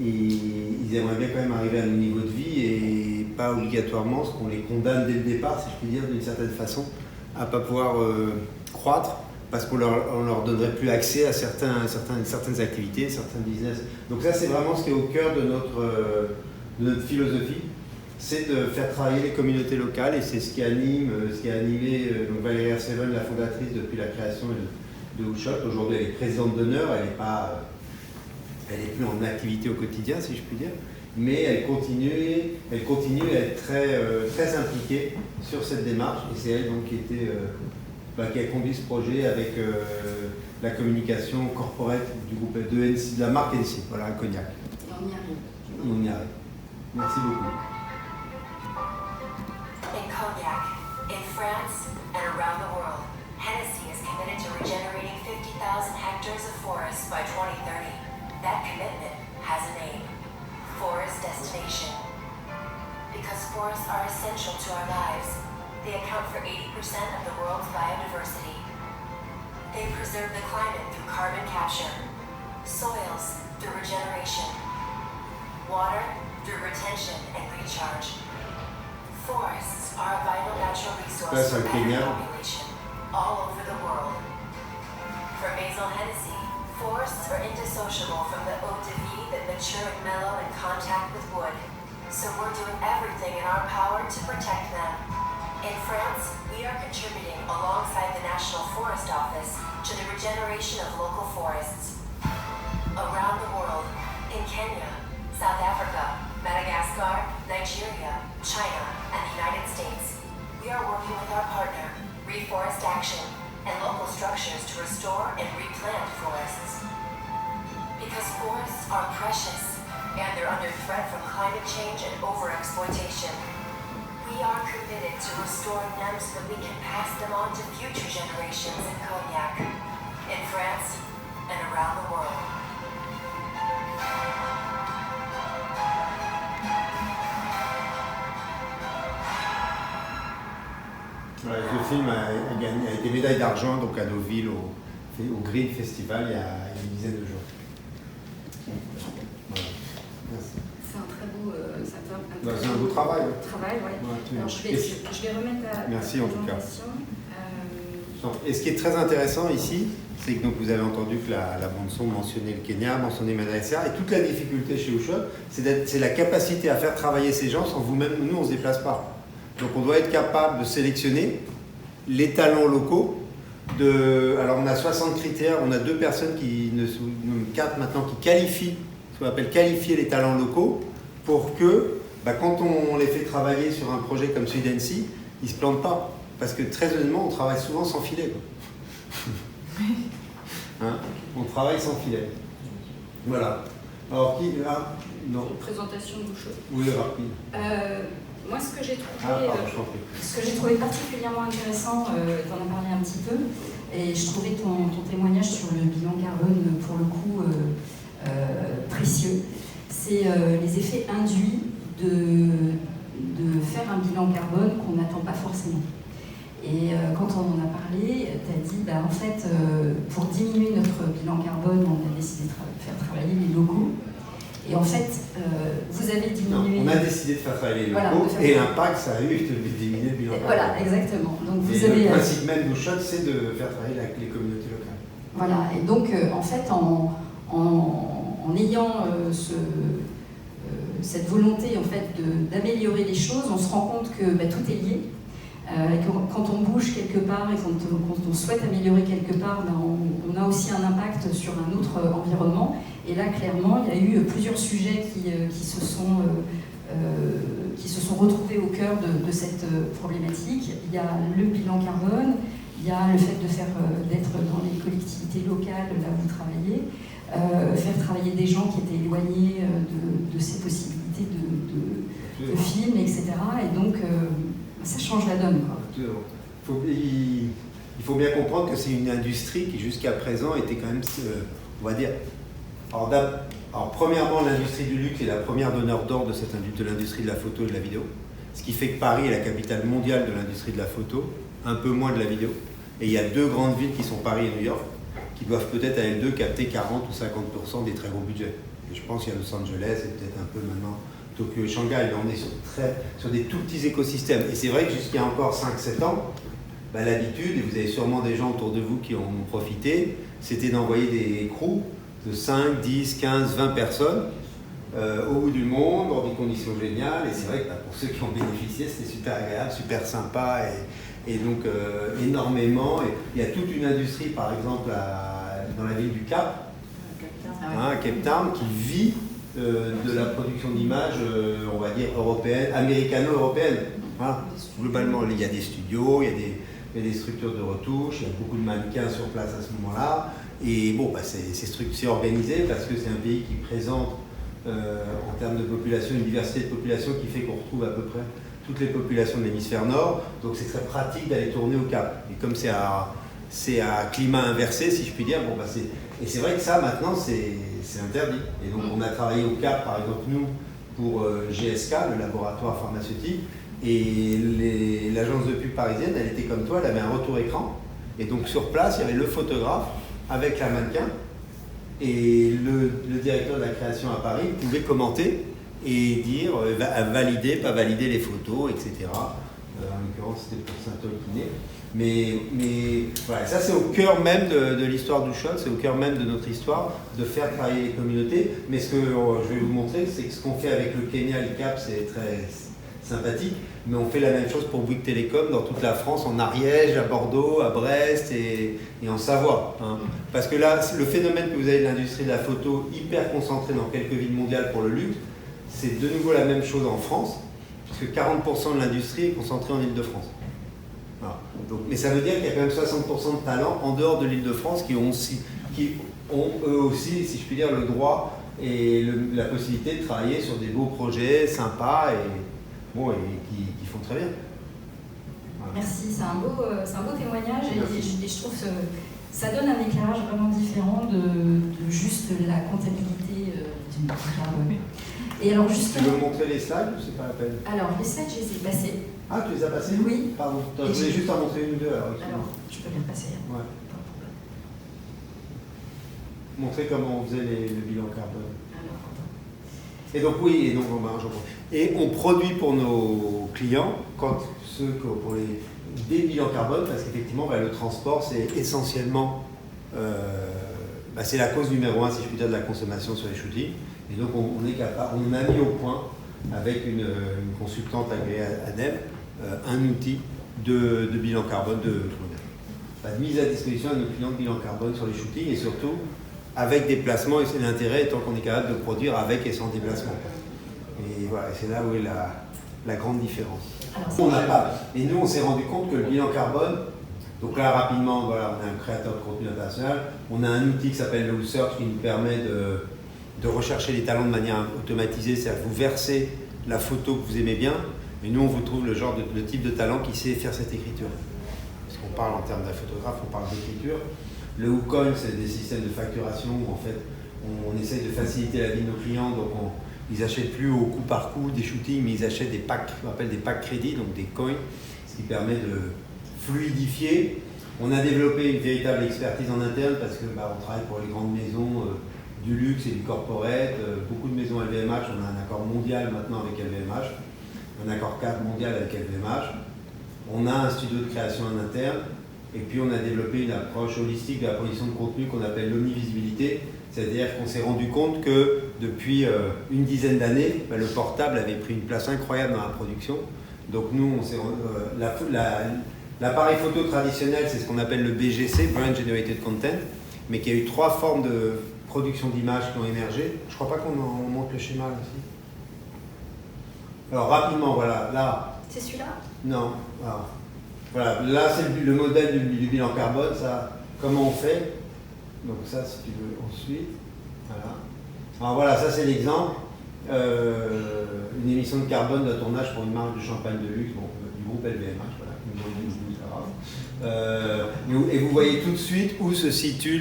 ils aimeraient bien quand même arriver à nos niveaux de vie, et pas obligatoirement ce qu'on les condamne dès le départ, si je puis dire, d'une certaine façon, à ne pas pouvoir croître parce qu'on leur donnerait plus accès à certaines activités, certains business. Donc ça, c'est vraiment ce qui est au cœur de notre philosophie, c'est de faire travailler les communautés locales, et c'est ce qui a animé donc Valérie Seven, la fondatrice, depuis la création de Hootshot. Aujourd'hui, elle est présidente d'honneur, elle n'est plus en activité au quotidien, si je puis dire, mais elle continue à être très impliquée sur cette démarche, et c'est elle donc qui a conduit ce projet avec la communication corporate du groupe de la marque NC, voilà, un cognac. Et on y arrive. On y arrive. Merci beaucoup. In Cognac, in France, and around the world, Hennessy is committed to regenerating 50,000 hectares of forests by 2030. That commitment has a name: Forest Destination. Because forests are essential to our lives, they account for 80% of the world's biodiversity. They preserve the climate through carbon capture, soils through regeneration, water through retention and recharge. Forests are a vital natural resource for every population all over the world. For Maison Hennessy, forests are indissociable from the eau de vie that mature and mellow in contact with wood. So we're doing everything in our power to protect them. In France, we are contributing alongside the National Forest Office to the regeneration of local forests. Around the world, in Kenya, South Africa, Madagascar, Nigeria, China, and the United States, we are working with our partner, Reforest Action, and local structures to restore and replant forests. Because forests are precious, and they're under threat from climate change and overexploitation. We are committed to restoring them so that we can pass them on to future generations in Cognac, in France, and around the world. Voilà, le film a été médaille d'argent donc à Deauville au Green Festival il y a une dizaine de jours. Voilà. Merci. C'est un très beau, C'est un beau travail. Ouais. Alors, je vais remettre la Merci en tout cas. présentation. Et ce qui est très intéressant ici, c'est que donc, vous avez entendu que la bande-son mentionnait le Kenya, mentionnait Madagascar, et toute la difficulté chez Hootshot, c'est la capacité à faire travailler ces gens sans vous-même. Nous, on ne se déplace pas. Donc on doit être capable de sélectionner les talents locaux. Alors on a 60 critères, on a 2 personnes quatre maintenant qui qualifient, ce qu'on appelle qualifier les talents locaux, pour que quand on les fait travailler sur un projet comme celui d'Annecy, ils ne se plantent pas. Parce que très honnêtement, on travaille souvent sans filet. Hein, on travaille sans filet. Voilà. Alors qui là? Non. Une présentation de Hootshot. Oui, rapide. Moi, ce que j'ai trouvé particulièrement intéressant, tu en as parlé un petit peu, et je trouvais ton témoignage sur le bilan carbone, pour le coup, précieux. C'est les effets induits de faire un bilan carbone qu'on n'attend pas forcément. Et quand on en a parlé, tu as dit, en fait, pour diminuer notre bilan carbone, on a décidé de faire travailler les locaux. Et en fait, vous avez diminué... Non, on a décidé de faire travailler les locaux, et l'impact, ça a eu de diminuer le bilan carbone. Voilà, exactement. Donc, le principe même d'Hootshot, c'est de faire travailler les communautés locales. Voilà, et donc, en fait, en ayant cette volonté en fait, d'améliorer les choses, on se rend compte que tout est lié. Quand on bouge quelque part et quand on souhaite améliorer quelque part, on a aussi un impact sur un autre environnement. Et là, clairement, il y a eu plusieurs sujets qui se sont retrouvés au cœur de cette problématique. Il y a le bilan carbone, il y a le fait d'être dans les collectivités locales, là où vous travaillez, faire travailler des gens qui étaient éloignés de ces possibilités de films, etc. Et donc, ça change la donne, quoi. Il faut bien comprendre que c'est une industrie qui jusqu'à présent était quand même, on va dire, alors premièrement l'industrie du luxe est la première donneur d'ordre de l'industrie de la photo et de la vidéo, ce qui fait que Paris est la capitale mondiale de l'industrie de la photo, un peu moins de la vidéo, et il y a 2 grandes villes qui sont Paris et New York, qui doivent peut-être à elles deux capter 40 ou 50% des très gros budgets. Et je pense qu'il y a Los Angeles et peut-être un peu maintenant Tokyo et Shanghai, mais on est sur des tout petits écosystèmes. Et c'est vrai que jusqu'à encore 5-7 ans, l'habitude, et vous avez sûrement des gens autour de vous qui en ont profité, c'était d'envoyer des crews de 5, 10, 15, 20 personnes au bout du monde, dans des conditions géniales. Et c'est vrai que pour ceux qui ont bénéficié, c'était super agréable, super sympa, et donc énormément. Et il y a toute une industrie, par exemple, dans la ville du Cap, à Cape Town, qui vit de la production d'images, on va dire, européenne, américano-européenne. Voilà. Globalement, il y a des studios, il y a des structures de retouche, il y a beaucoup de mannequins sur place à ce moment-là. Et bon, c'est organisé parce que c'est un pays qui présente, en termes de population, une diversité de population qui fait qu'on retrouve à peu près toutes les populations de l'hémisphère nord. Donc c'est très pratique d'aller tourner au Cap. Et comme c'est à climat inversé, si je puis dire, et c'est vrai que ça, maintenant, c'est interdit. Et donc on a travaillé au Cap, par exemple, nous, pour GSK, le laboratoire pharmaceutique. Et l'agence de pub parisienne, elle était comme toi, elle avait un retour écran. Et donc sur place, il y avait le photographe avec la mannequin. Et le directeur de la création à Paris pouvait commenter et dire valider, pas valider les photos, etc. En l'occurrence, c'était pour Saint-Olkiné. Mais voilà, ça c'est au cœur même de l'histoire du shot, c'est au cœur même de notre histoire, de faire travailler les communautés. Mais ce que je vais vous montrer, c'est que ce qu'on fait avec le Kenya, le Cap, c'est très sympathique. Mais on fait la même chose pour Bouygues Télécom dans toute la France, en Ariège, à Bordeaux, à Brest et en Savoie. Hein. Parce que là, le phénomène que vous avez de l'industrie de la photo hyper concentrée dans quelques villes mondiales pour le luxe, c'est de nouveau la même chose en France, puisque 40% de l'industrie est concentrée en Île-de-France. Voilà. Donc, mais ça veut dire qu'il y a quand même 60% de talents en dehors de l'Île-de-France qui ont eux aussi, si je puis dire, le droit et la possibilité de travailler sur des beaux projets sympas et qui font très bien. Voilà. Merci, c'est un beau témoignage et je trouve que ça donne un éclairage vraiment différent de juste la comptabilité du carbone. Et alors justement... Tu veux montrer les slides ou c'est pas la peine? Alors les slides, je les ai passés. Ah, tu les as passés? Oui. Pardon, je voulais juste en montrer une ou deux. Alors je peux les passer. Ouais. Montrer comment on faisait le bilan carbone. Et donc oui, et on produit pour nos clients, pour des bilans carbone, parce qu'effectivement le transport c'est essentiellement, c'est la cause numéro 1 si je puis dire de la consommation sur les shootings. Et donc on est capable, on a mis au point avec une consultante agréée à Nîmes un outil de bilan carbone, de mise à disposition à nos clients de bilan carbone sur les shootings et surtout avec déplacement, et c'est l'intérêt étant qu'on est capable de produire avec et sans déplacement. Et voilà, c'est là où est la grande différence. Et nous, on s'est rendu compte que le bilan carbone, donc là rapidement, voilà, on est un créateur de contenu international, on a un outil qui s'appelle le Search qui nous permet de rechercher les talents de manière automatisée, c'est-à-dire que vous versez la photo que vous aimez bien, et nous on vous trouve le type de talent qui sait faire cette écriture. Parce qu'on parle en termes d'un photographe, on parle d'écriture. Le WooCoin, c'est des systèmes de facturation où en fait on essaye de faciliter la vie de nos clients, donc ils n'achètent plus au coup par coup des shootings, mais ils achètent des packs, on appelle des packs crédits, donc des coins, ce qui permet de fluidifier. On a développé une véritable expertise en interne parce que on travaille pour les grandes maisons du luxe et du corporate, beaucoup de maisons LVMH, on a un accord mondial maintenant avec LVMH, un accord cadre mondial avec LVMH, on a un studio de création en interne. Et puis on a développé une approche holistique de la production de contenu qu'on appelle l'omnivisibilité, c'est-à-dire qu'on s'est rendu compte que depuis une dizaine d'années, le portable avait pris une place incroyable dans la production. Donc nous, l'appareil photo traditionnel, c'est ce qu'on appelle le BGC, Brand Generated Content, mais qui a eu 3 formes de production d'images qui ont émergé. Je ne crois pas qu'on montre le schéma là aussi. Alors rapidement, voilà, là... C'est celui-là? Non, voilà, là c'est le modèle du bilan carbone, ça, comment on fait. Donc ça, si tu veux, ensuite, voilà. Alors voilà, ça c'est l'exemple, une émission de carbone de tournage pour une marque de champagne de luxe, du groupe LVMH, voilà. Et vous voyez tout de suite où se situe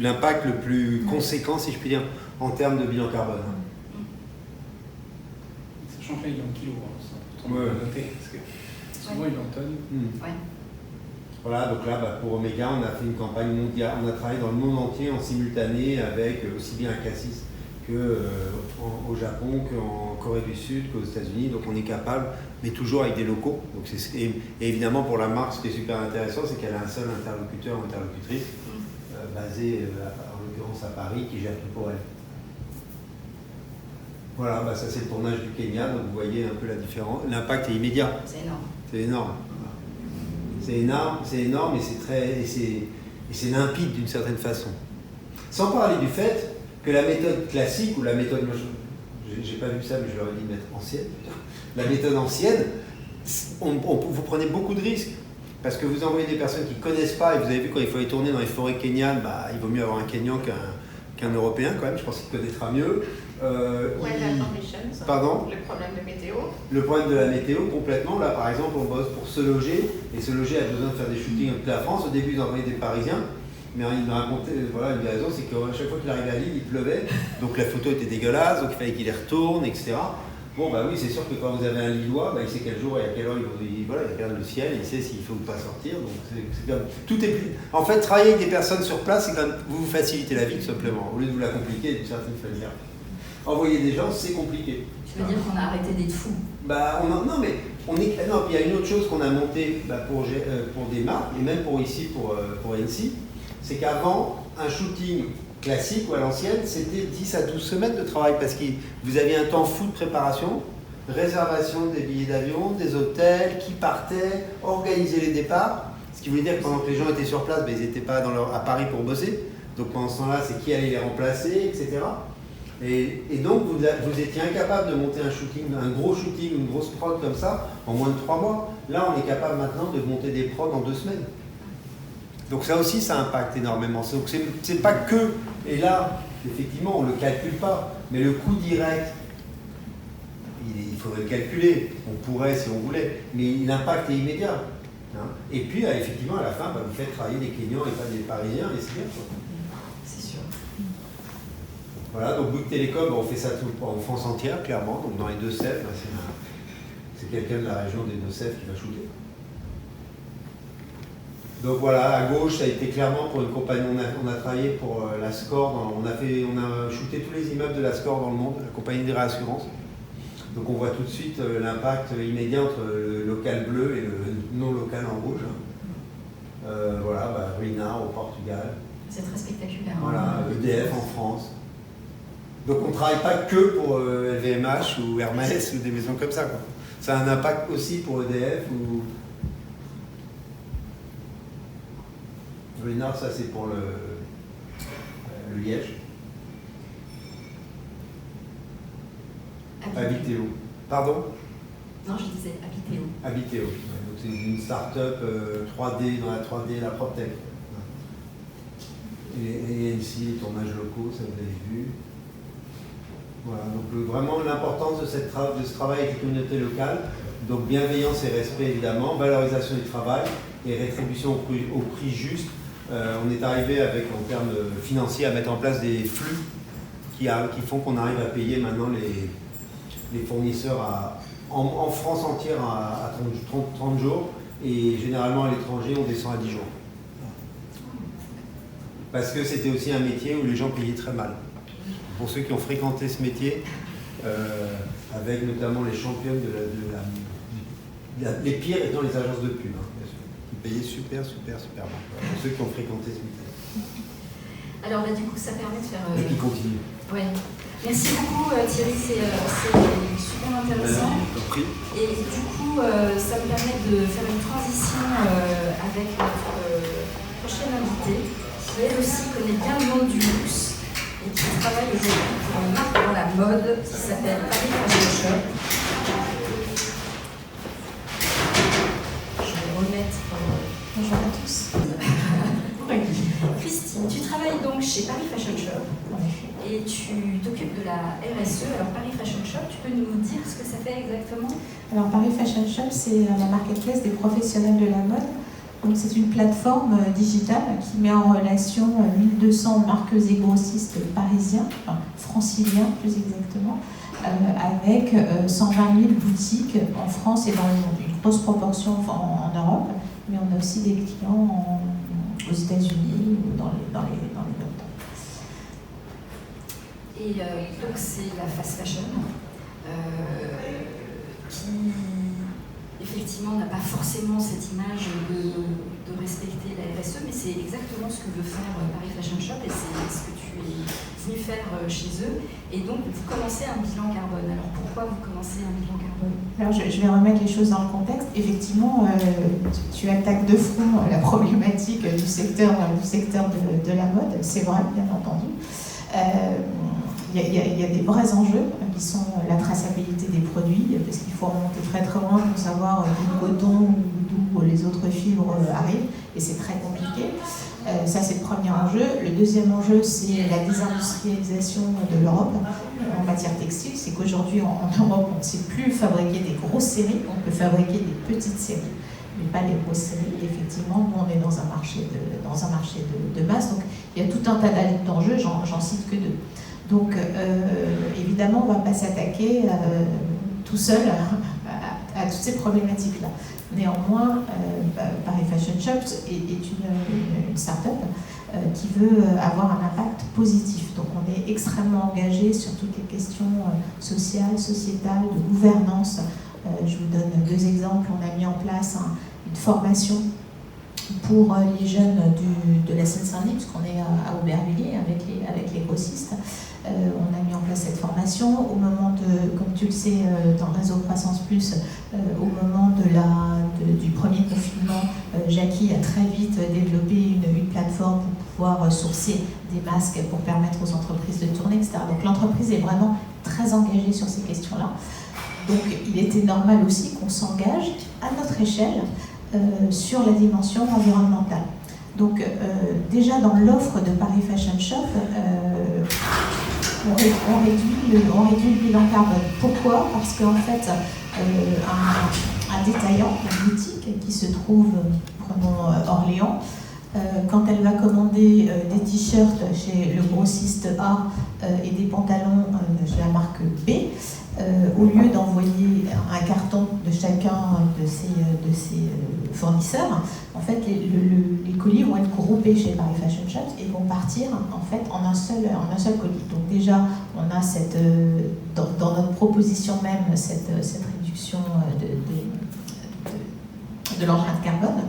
l'impact le plus conséquent, si je puis dire, en termes de bilan carbone. Sachant que là il est en kilos, c'est important de noter, parce que souvent il est en tonnes. Voilà, donc là, pour Omega, on a fait une campagne mondiale, on a travaillé dans le monde entier en simultané avec aussi bien un Cassis qu'au Japon, qu'en Corée du Sud, qu'aux États-Unis. Donc on est capable, mais toujours avec des locaux. Donc et évidemment pour la marque, ce qui est super intéressant, c'est qu'elle a un seul interlocuteur ou interlocutrice, basé en l'occurrence à Paris, qui gère tout pour elle. Voilà, bah ça c'est le tournage du Kenya, donc vous voyez un peu la différence. L'impact est immédiat. C'est énorme. C'est énorme. C'est énorme et c'est limpide d'une certaine façon. Sans parler du fait que la méthode classique, ou la méthode, j'ai pas vu ça mais je leur ai dit de mettre ancienne, la méthode ancienne, vous prenez beaucoup de risques. Parce que vous envoyez des personnes qui ne connaissent pas, et vous avez vu quand il faut aller tourner dans les forêts kenyanes, bah, il vaut mieux avoir un Kenyan qu'un Européen quand même, je pense qu'il connaîtra mieux. Pardon ? Le problème de météo. Le problème de la météo, complètement. Là, par exemple, on bosse pour se loger, et se loger a besoin de faire des shootings dans toute la France. Au début, ils envoyaient des Parisiens, mais il me racontait, voilà, une des raisons, c'est qu'à chaque fois qu'il arrivait à Lille, il pleuvait, donc la photo était dégueulasse, donc il fallait qu'il les retourne, etc. Bon, bah oui, c'est sûr que quand vous avez un Lillois, bah, il sait quel jour et à quelle heure il regarde le ciel, il sait s'il faut ou pas sortir. Donc c'est comme, tout est plus. En fait, travailler avec des personnes sur place, c'est comme vous facilitez la vie tout simplement, au lieu de vous la compliquer d'une certaine manière. Envoyer des gens, c'est compliqué. Tu veux dire qu'on a arrêté d'être fou? Bah, non, mais il y a une autre chose qu'on a montée pour des marques, et même pour ici, pour NC, c'est qu'avant, un shooting classique ou à l'ancienne, c'était 10 à 12 semaines de travail parce que vous aviez un temps fou de préparation, réservation des billets d'avion, des hôtels, qui partaient, organiser les départs, ce qui voulait dire que pendant que les gens étaient sur place, ben, ils n'étaient pas à Paris pour bosser, donc pendant ce temps-là, c'est qui allait les remplacer, etc. Et donc vous étiez incapable de monter un shooting, un gros shooting, une grosse prod comme ça en moins de 3 mois. Là, on est capable maintenant de monter des prods en 2 semaines. Donc ça aussi, ça impacte énormément. Donc c'est pas que, et là, effectivement, on ne le calcule pas, mais le coût direct, il faudrait le calculer. On pourrait si on voulait, mais l'impact est immédiat. Hein. Et puis, effectivement, à la fin, vous faites travailler des Kenyans et pas des Parisiens, et c'est bien. C'est sûr. Voilà, donc Bouygues Télécom, on fait ça en France entière, clairement. Donc dans les Deux-Sèvres, c'est quelqu'un de la région des Deux-Sèvres qui va shooter. Donc voilà, à gauche, ça a été clairement pour une compagnie, on a travaillé pour la SCOR, on a shooté tous les immeubles de la SCOR dans le monde, la compagnie des réassurances. Donc on voit tout de suite l'impact immédiat entre le local bleu et le non local en rouge. Voilà, Ruinart au Portugal. C'est très spectaculaire. Voilà, EDF en France. Donc on ne travaille pas que pour LVMH ou Hermès ou des maisons comme ça, quoi. Ça a un impact aussi pour EDF ou... Ruinart, ça c'est pour le Liège. Habitéo. Pardon? Non, je disais Habitéo. Habitéo. Donc c'est une start-up 3D, dans la 3D, la PropTech. Et NC, les tournages locaux, ça vous avez vu. Voilà, donc vraiment l'importance de ce travail avec les communautés locales. Donc bienveillance et respect évidemment, valorisation du travail et rétribution au prix juste. On est arrivé avec, en termes financiers, à mettre en place des flux qui font qu'on arrive à payer maintenant les fournisseurs en France entière à 30 jours et généralement à l'étranger on descend à 10 jours. Parce que c'était aussi un métier où les gens payaient très mal. Pour ceux qui ont fréquenté ce métier, avec notamment les championnes les pires étant les agences de pub, hein, bien sûr, qui payaient super mal. Pour ceux qui ont fréquenté ce métier. Alors du coup, ça permet de faire... Et qui continue. Ouais. Merci beaucoup Thierry, c'est super intéressant. Et du coup, ça me permet de faire une transition avec notre prochaine invitée, qui elle aussi connaît bien le monde du luxe et qui travaille aujourd'hui pour une marque dans la mode qui s'appelle Paris Fashion Shop. Je vais remettre... Bonjour à tous. Christine, tu travailles donc chez Paris Fashion Shop et tu t'occupes de la RSE. Alors Paris Fashion Shop, tu peux nous dire ce que ça fait exactement? Alors Paris Fashion Shop, c'est la marketplace des professionnels de la mode. Donc c'est une plateforme digitale qui met en relation 1200 marques et grossistes parisiens, enfin franciliens plus exactement, avec 120 000 boutiques en France et dans le monde. Une grosse proportion en Europe, mais on a aussi des clients aux États-Unis ou dans les autres. Et donc c'est la fast fashion qui effectivement n'a pas forcément cette image de respecter la RSE, mais c'est exactement ce que veut faire Paris Fashion Shop et c'est ce que tu es venu faire chez eux. Et donc vous commencez un bilan carbone. Alors pourquoi vous commencez un bilan carbone? Alors je vais remettre les choses dans le contexte. Effectivement, tu attaques de front la problématique du secteur de la mode, c'est vrai, bien entendu. Il y a des vrais enjeux qui sont la traçabilité des produits, parce qu'il faut remonter très très loin pour savoir d'où le coton ou d'où les autres fibres arrivent, et c'est très compliqué. Ça, c'est le premier enjeu. Le deuxième enjeu, c'est la désindustrialisation de l'Europe en matière textile. C'est qu'aujourd'hui, en Europe, on ne sait plus fabriquer des grosses séries, on peut fabriquer des petites séries, mais pas les grosses séries. Effectivement, nous, on est dans un marché de masse. Donc, il y a tout un tas d'enjeux, j'en cite que deux. Donc, évidemment, on ne va pas s'attaquer tout seul à toutes ces problématiques-là. Néanmoins, Paris Fashion Shop est une start-up qui veut avoir un impact positif. Donc, on est extrêmement engagé sur toutes les questions sociales, sociétales, de gouvernance. Je vous donne deux exemples. On a mis en place une formation pour les jeunes de la Seine-Saint-Denis, puisqu'on est à Aubervilliers avec les grossistes. On a mis en place cette formation. Au moment comme tu le sais, dans le réseau Croissance Plus, au moment du premier confinement, Jackie a très vite développé une plateforme pour pouvoir sourcer des masques pour permettre aux entreprises de tourner, etc. Donc l'entreprise est vraiment très engagée sur ces questions-là. Donc il était normal aussi qu'on s'engage à notre échelle sur la dimension environnementale. Donc déjà dans l'offre de Paris Fashion Shop, on réduit le bilan carbone. Pourquoi? Parce qu'en fait, un détaillant, une boutique qui se trouve, prenons Orléans, quand elle va commander des t-shirts chez le grossiste A et des pantalons chez la marque B, au lieu d'envoyer un carton de chacun de ses fournisseurs, en fait, les colis vont être groupés chez Paris Fashion Shop et vont partir en fait en un seul colis. Donc déjà, on a dans notre proposition même cette réduction de l'empreinte carbone.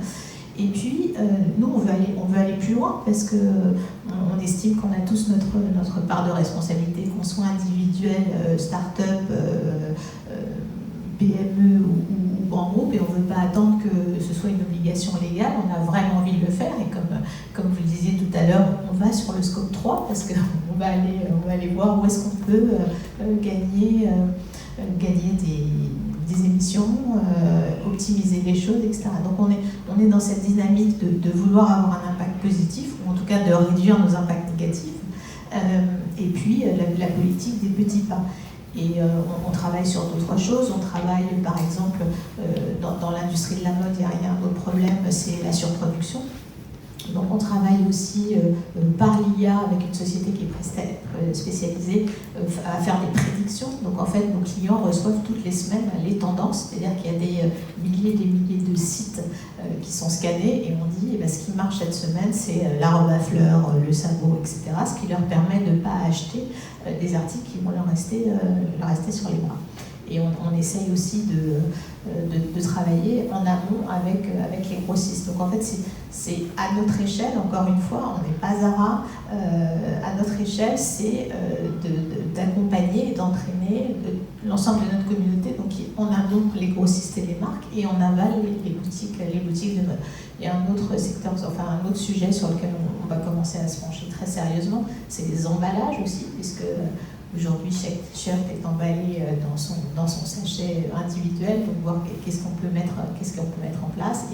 Et puis, nous, on veut aller plus loin parce qu'on estime qu'on a tous notre part de responsabilité, qu'on soit individuel, start-up, PME ou grand groupe, et on ne veut pas attendre que ce soit une obligation légale. On a vraiment envie de le faire, et comme vous le disiez tout à l'heure, on va sur le scope 3 parce qu'on va aller voir où est-ce qu'on peut gagner des émissions, optimiser les choses, etc. Donc on est dans cette dynamique de vouloir avoir un impact positif, ou en tout cas de réduire nos impacts négatifs, et puis la politique des petits pas. Et on travaille sur d'autres choses. On travaille par exemple dans l'industrie de la mode, il y a un autre problème, c'est la surproduction. Donc on travaille aussi par l'IA avec une société qui est spécialisée à faire des prédictions. Donc en fait, nos clients reçoivent toutes les semaines les tendances, c'est-à-dire qu'il y a des milliers de sites qui sont scannés, et on dit ce qui marche cette semaine, c'est la robe à fleurs, le sabot, etc. Ce qui leur permet de ne pas acheter des articles qui vont leur rester sur les bras. Et on essaye aussi de travailler en amont avec les grossistes. Donc en fait, c'est à notre échelle, encore une fois, on n'est pas Zara, à notre échelle, c'est d'accompagner et d'entraîner l'ensemble de notre communauté. Donc on a donc les grossistes et les marques, et on avale les boutiques de mode. Il y a un autre secteur, enfin un autre sujet sur lequel on va commencer à se pencher très sérieusement, c'est les emballages aussi, puisque aujourd'hui, chaque t-shirt est emballé dans son sachet individuel, donc voir qu'est-ce qu'on peut mettre en place,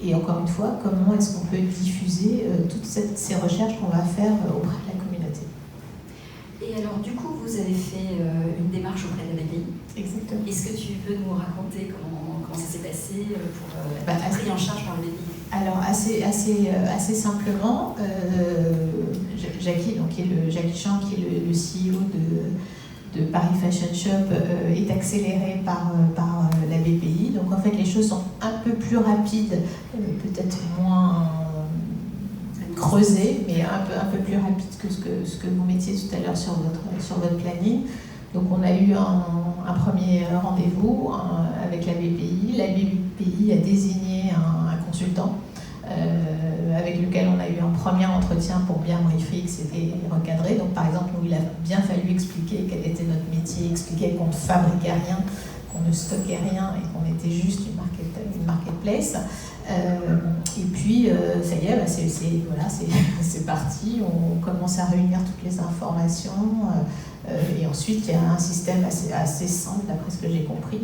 et encore une fois, comment est-ce qu'on peut diffuser toutes ces recherches qu'on va faire auprès de la communauté. Et alors, du coup, vous avez fait une démarche auprès de la BPI. Exactement. Est-ce que tu peux nous raconter comment ça s'est passé pour être pris en charge par le BPI? Alors, assez simplement, Jackie Chan, qui est le CEO de Paris Fashion Shop, est accéléré par la BPI. Donc, en fait, les choses sont un peu plus rapides, peut-être moins creuser, mais un peu plus rapide que ce que vous mettiez tout à l'heure sur votre planning. Donc on a eu un premier rendez-vous avec la BPI. La BPI a désigné un consultant avec lequel on a eu un premier entretien pour bien briefer que c'était recadré. Donc par exemple, nous, il a bien fallu expliquer quel était notre métier, expliquer qu'on ne fabriquait rien, qu'on ne stockait rien et qu'on était juste une marketplace. Et puis, ça y est, c'est parti. On commence à réunir toutes les informations. Et ensuite, il y a un système assez simple, d'après ce que j'ai compris,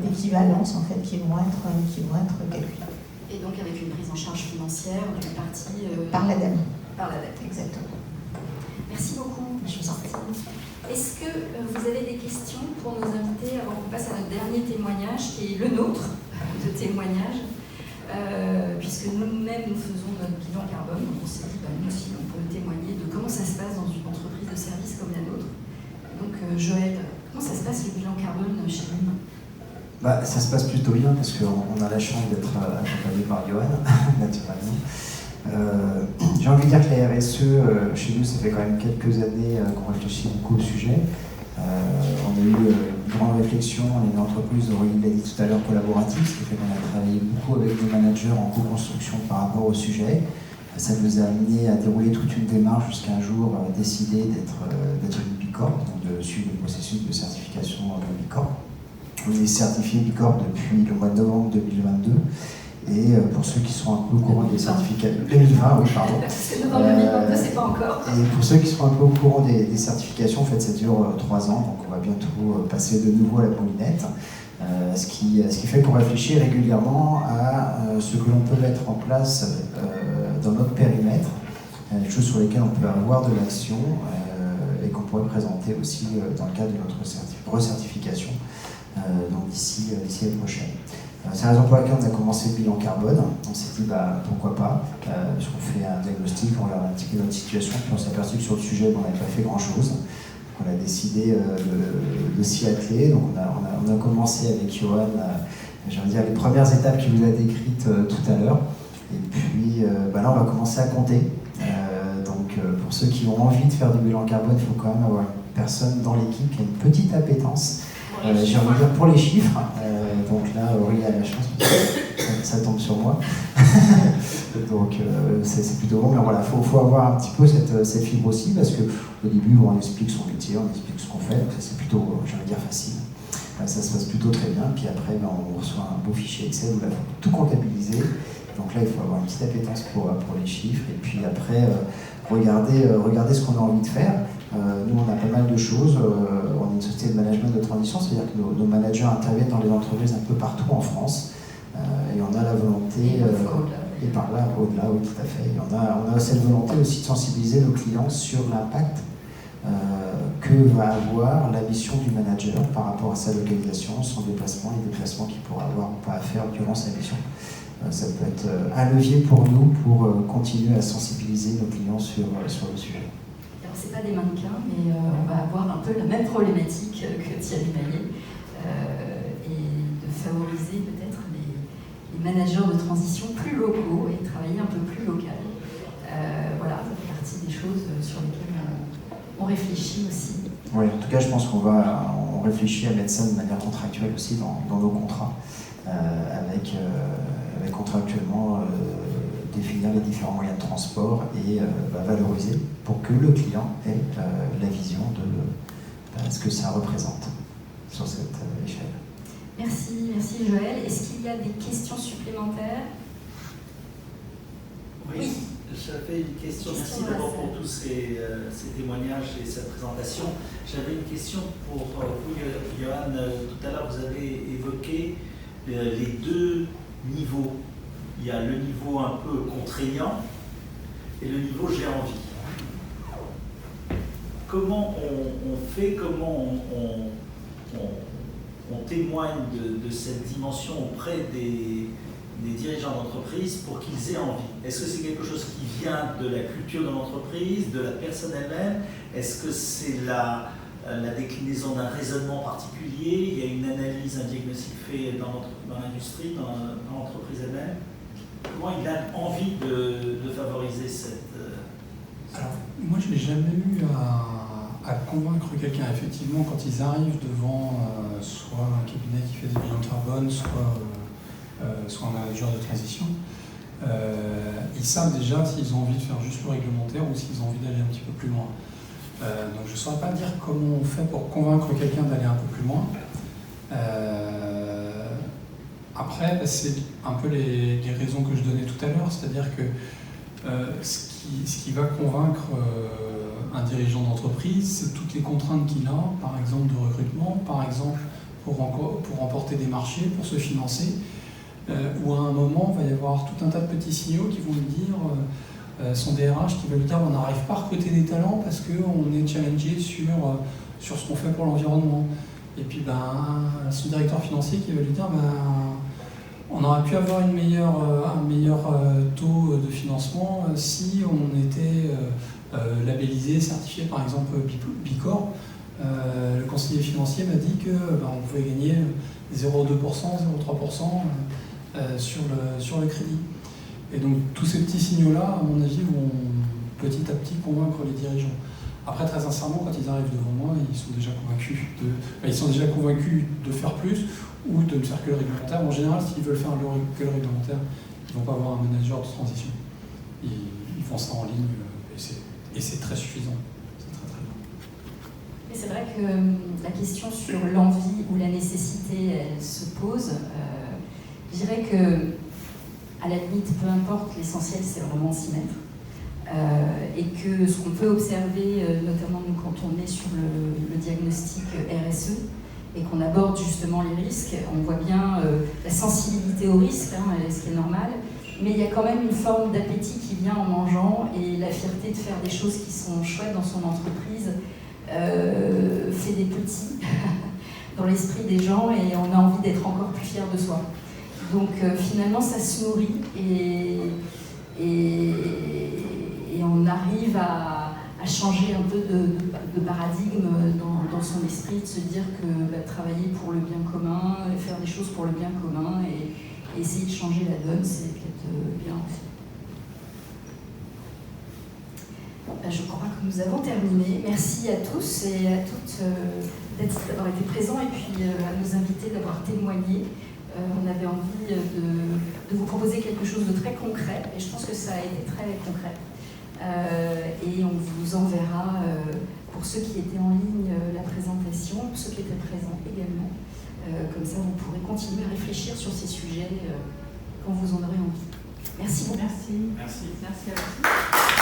d'équivalence en fait, qui vont être calculées. Et donc avec une prise en charge financière d'une partie... Par l'ADEME. Par l'ADEME. Exactement. Merci beaucoup. Je vous en prie. Est-ce que vous avez des questions pour nos invités avant qu'on passe à notre dernier témoignage, qui est le nôtre de témoignage, puisque nous-mêmes nous faisons notre bilan carbone, donc on s'est dit, nous aussi on peut témoigner de comment ça se passe dans une entreprise de service comme la nôtre. Donc Joël, comment ça se passe le bilan carbone chez nous? Ça se passe plutôt bien parce qu'on a la chance d'être accompagné par Johan, naturellement. J'ai envie de dire que la RSE, chez nous, ça fait quand même quelques années qu'on réfléchit beaucoup au sujet. On a eu une grande réflexion, on est une entreprise, Aurélie l'a dit tout à l'heure, collaborative, ce qui fait qu'on a travaillé beaucoup avec des managers en co-construction par rapport au sujet. Ça nous a amené à dérouler toute une démarche jusqu'à un jour décider d'être une Bicorp, donc de suivre le processus de certification de Bicorp. On est certifié Bicorp depuis le mois de novembre 2022. Et pour ceux qui sont un peu au courant des certifications... 2020, oui, pardon. Parce que novembre 2022, c'est pas encore. Et pour ceux qui sont un peu au courant des certifications, en fait, ça dure 3 ans, donc on va bientôt passer de nouveau à la moulinette. Ce qui fait qu'on réfléchit régulièrement à ce que l'on peut mettre en place dans notre périmètre, des choses sur lesquelles on peut avoir de l'action et qu'on pourrait présenter aussi dans le cadre de notre recertification donc d'ici l'année prochaine. C'est la raison pour laquelle on a commencé le bilan carbone. On s'est dit pourquoi pas, puisqu'on fait un diagnostic, on regarde un petit peu notre situation, puis on s'est aperçu que sur le sujet on n'avait pas fait grand chose. On a décidé de s'y atteler. Donc on a commencé avec Johan, les premières étapes qu'il vous a décrites tout à l'heure. Et puis là on va commencer à compter. Donc pour ceux qui ont envie de faire du bilan carbone, il faut quand même avoir une personne dans l'équipe qui a une petite appétence. J'ai envie de dire pour les chiffres. Donc là, Aurélie a la chance, ça tombe sur moi. Donc c'est plutôt bon, mais voilà, il faut avoir un petit peu cette fibre aussi, parce qu'au début, on explique son métier, on explique ce qu'on fait, donc ça c'est plutôt, j'ai envie de dire, facile. Ça se passe plutôt très bien, puis après, on reçoit un beau fichier Excel où là, il faut tout comptabiliser. Donc là, il faut avoir une petite appétence pour les chiffres, et puis après, regarder ce qu'on a envie de faire. Nous, on a pas mal de choses. On est une société de management de transition, c'est-à-dire que nos managers interviennent dans les entreprises un peu partout en France. Et on a la volonté, et par là, au-delà, oui, tout à fait. Et on a cette volonté aussi de sensibiliser nos clients sur l'impact que va avoir la mission du manager par rapport à sa localisation, son déplacement, les déplacements qu'il pourra avoir ou pas à faire durant sa mission. Ça peut être un levier pour nous pour continuer à sensibiliser nos clients sur le sujet. Alors, c'est pas des mannequins, mais on va avoir un peu la même problématique que Thierry Maillet, et de favoriser peut-être les managers de transition plus locaux et travailler un peu plus local. Voilà, ça fait partie des choses sur lesquelles on réfléchit aussi. Oui, en tout cas, je pense qu'on réfléchit à mettre ça de manière contractuelle aussi dans nos contrats, avec contractuellement définir les différents moyens de transport et valoriser pour que le client ait la vision de ce que ça représente sur cette échelle. Merci Joël. Est-ce qu'il y a des questions supplémentaires? Oui, j'avais une question. Merci d'abord pour tous ces témoignages et cette présentation. J'avais une question pour vous, Johan. Tout à l'heure, vous avez évoqué les deux niveaux. Il y a le niveau un peu contraignant et le niveau j'ai envie. Comment on fait, comment on témoigne de cette dimension auprès des dirigeants d'entreprise pour qu'ils aient envie? Est-ce que c'est quelque chose qui vient de la culture de l'entreprise, de la personne elle-même? Est-ce que c'est la déclinaison d'un raisonnement particulier? Il y a une analyse, un diagnostic fait dans l'industrie, dans l'entreprise elle-même? comment il a envie de favoriser cette... Alors, moi, je n'ai jamais eu à convaincre quelqu'un. Effectivement, quand ils arrivent devant soit un cabinet qui fait des bilans carbone, soit un manager de transition, ils savent déjà s'ils ont envie de faire juste le réglementaire ou s'ils ont envie d'aller un petit peu plus loin. Donc je ne saurais pas dire comment on fait pour convaincre quelqu'un d'aller un peu plus loin. Après, c'est un peu les raisons que je donnais tout à l'heure, c'est-à-dire que ce qui va convaincre un dirigeant d'entreprise, c'est toutes les contraintes qu'il a, par exemple de recrutement, par exemple pour remporter des marchés, pour se financer, où à un moment, il va y avoir tout un tas de petits signaux qui vont lui dire, son DRH qui va lui dire on n'arrive pas à recruter des talents parce qu'on est challengé sur ce qu'on fait pour l'environnement. Et puis son directeur financier qui va lui dire on aurait pu avoir un meilleur taux de financement si on était labellisé, certifié par exemple Bicorp. Le conseiller financier m'a dit qu'on pouvait gagner 0,2%, 0,3% sur le crédit. Et donc tous ces petits signaux-là, à mon avis, vont petit à petit convaincre les dirigeants. Après, très sincèrement, quand ils arrivent devant moi, ils sont déjà convaincus de faire plus ou de ne faire que le réglementaire. En général, s'ils veulent faire que le réglementaire, ils ne vont pas avoir un manager de transition. Ils font ça en ligne et c'est très suffisant. C'est très très bien. Mais c'est vrai que la question sur l'envie ou la nécessité, elle se pose. Je dirais que, à la limite, peu importe, l'essentiel, c'est vraiment s'y mettre. Et que ce qu'on peut observer, notamment nous, quand on est sur le diagnostic RSE, et qu'on aborde justement les risques, on voit bien la sensibilité aux risques, ce qui est normal, mais il y a quand même une forme d'appétit qui vient en mangeant, et la fierté de faire des choses qui sont chouettes dans son entreprise fait des petits dans l'esprit des gens, et on a envie d'être encore plus fier de soi. Donc finalement, ça se nourrit, et on arrive à changer un peu de paradigme dans son esprit, de se dire que travailler pour le bien commun, faire des choses pour le bien commun et essayer de changer la donne, c'est peut-être bien aussi. Je crois que nous avons terminé. Merci à tous et à toutes d'avoir été présents et puis à nos invités d'avoir témoigné. On avait envie de vous proposer quelque chose de très concret et je pense que ça a été très concret. Et on vous enverra, pour ceux qui étaient en ligne, la présentation, pour ceux qui étaient présents également. Comme ça, vous pourrez continuer à réfléchir sur ces sujets quand vous en aurez envie. Merci beaucoup. Merci. Merci. Merci à vous.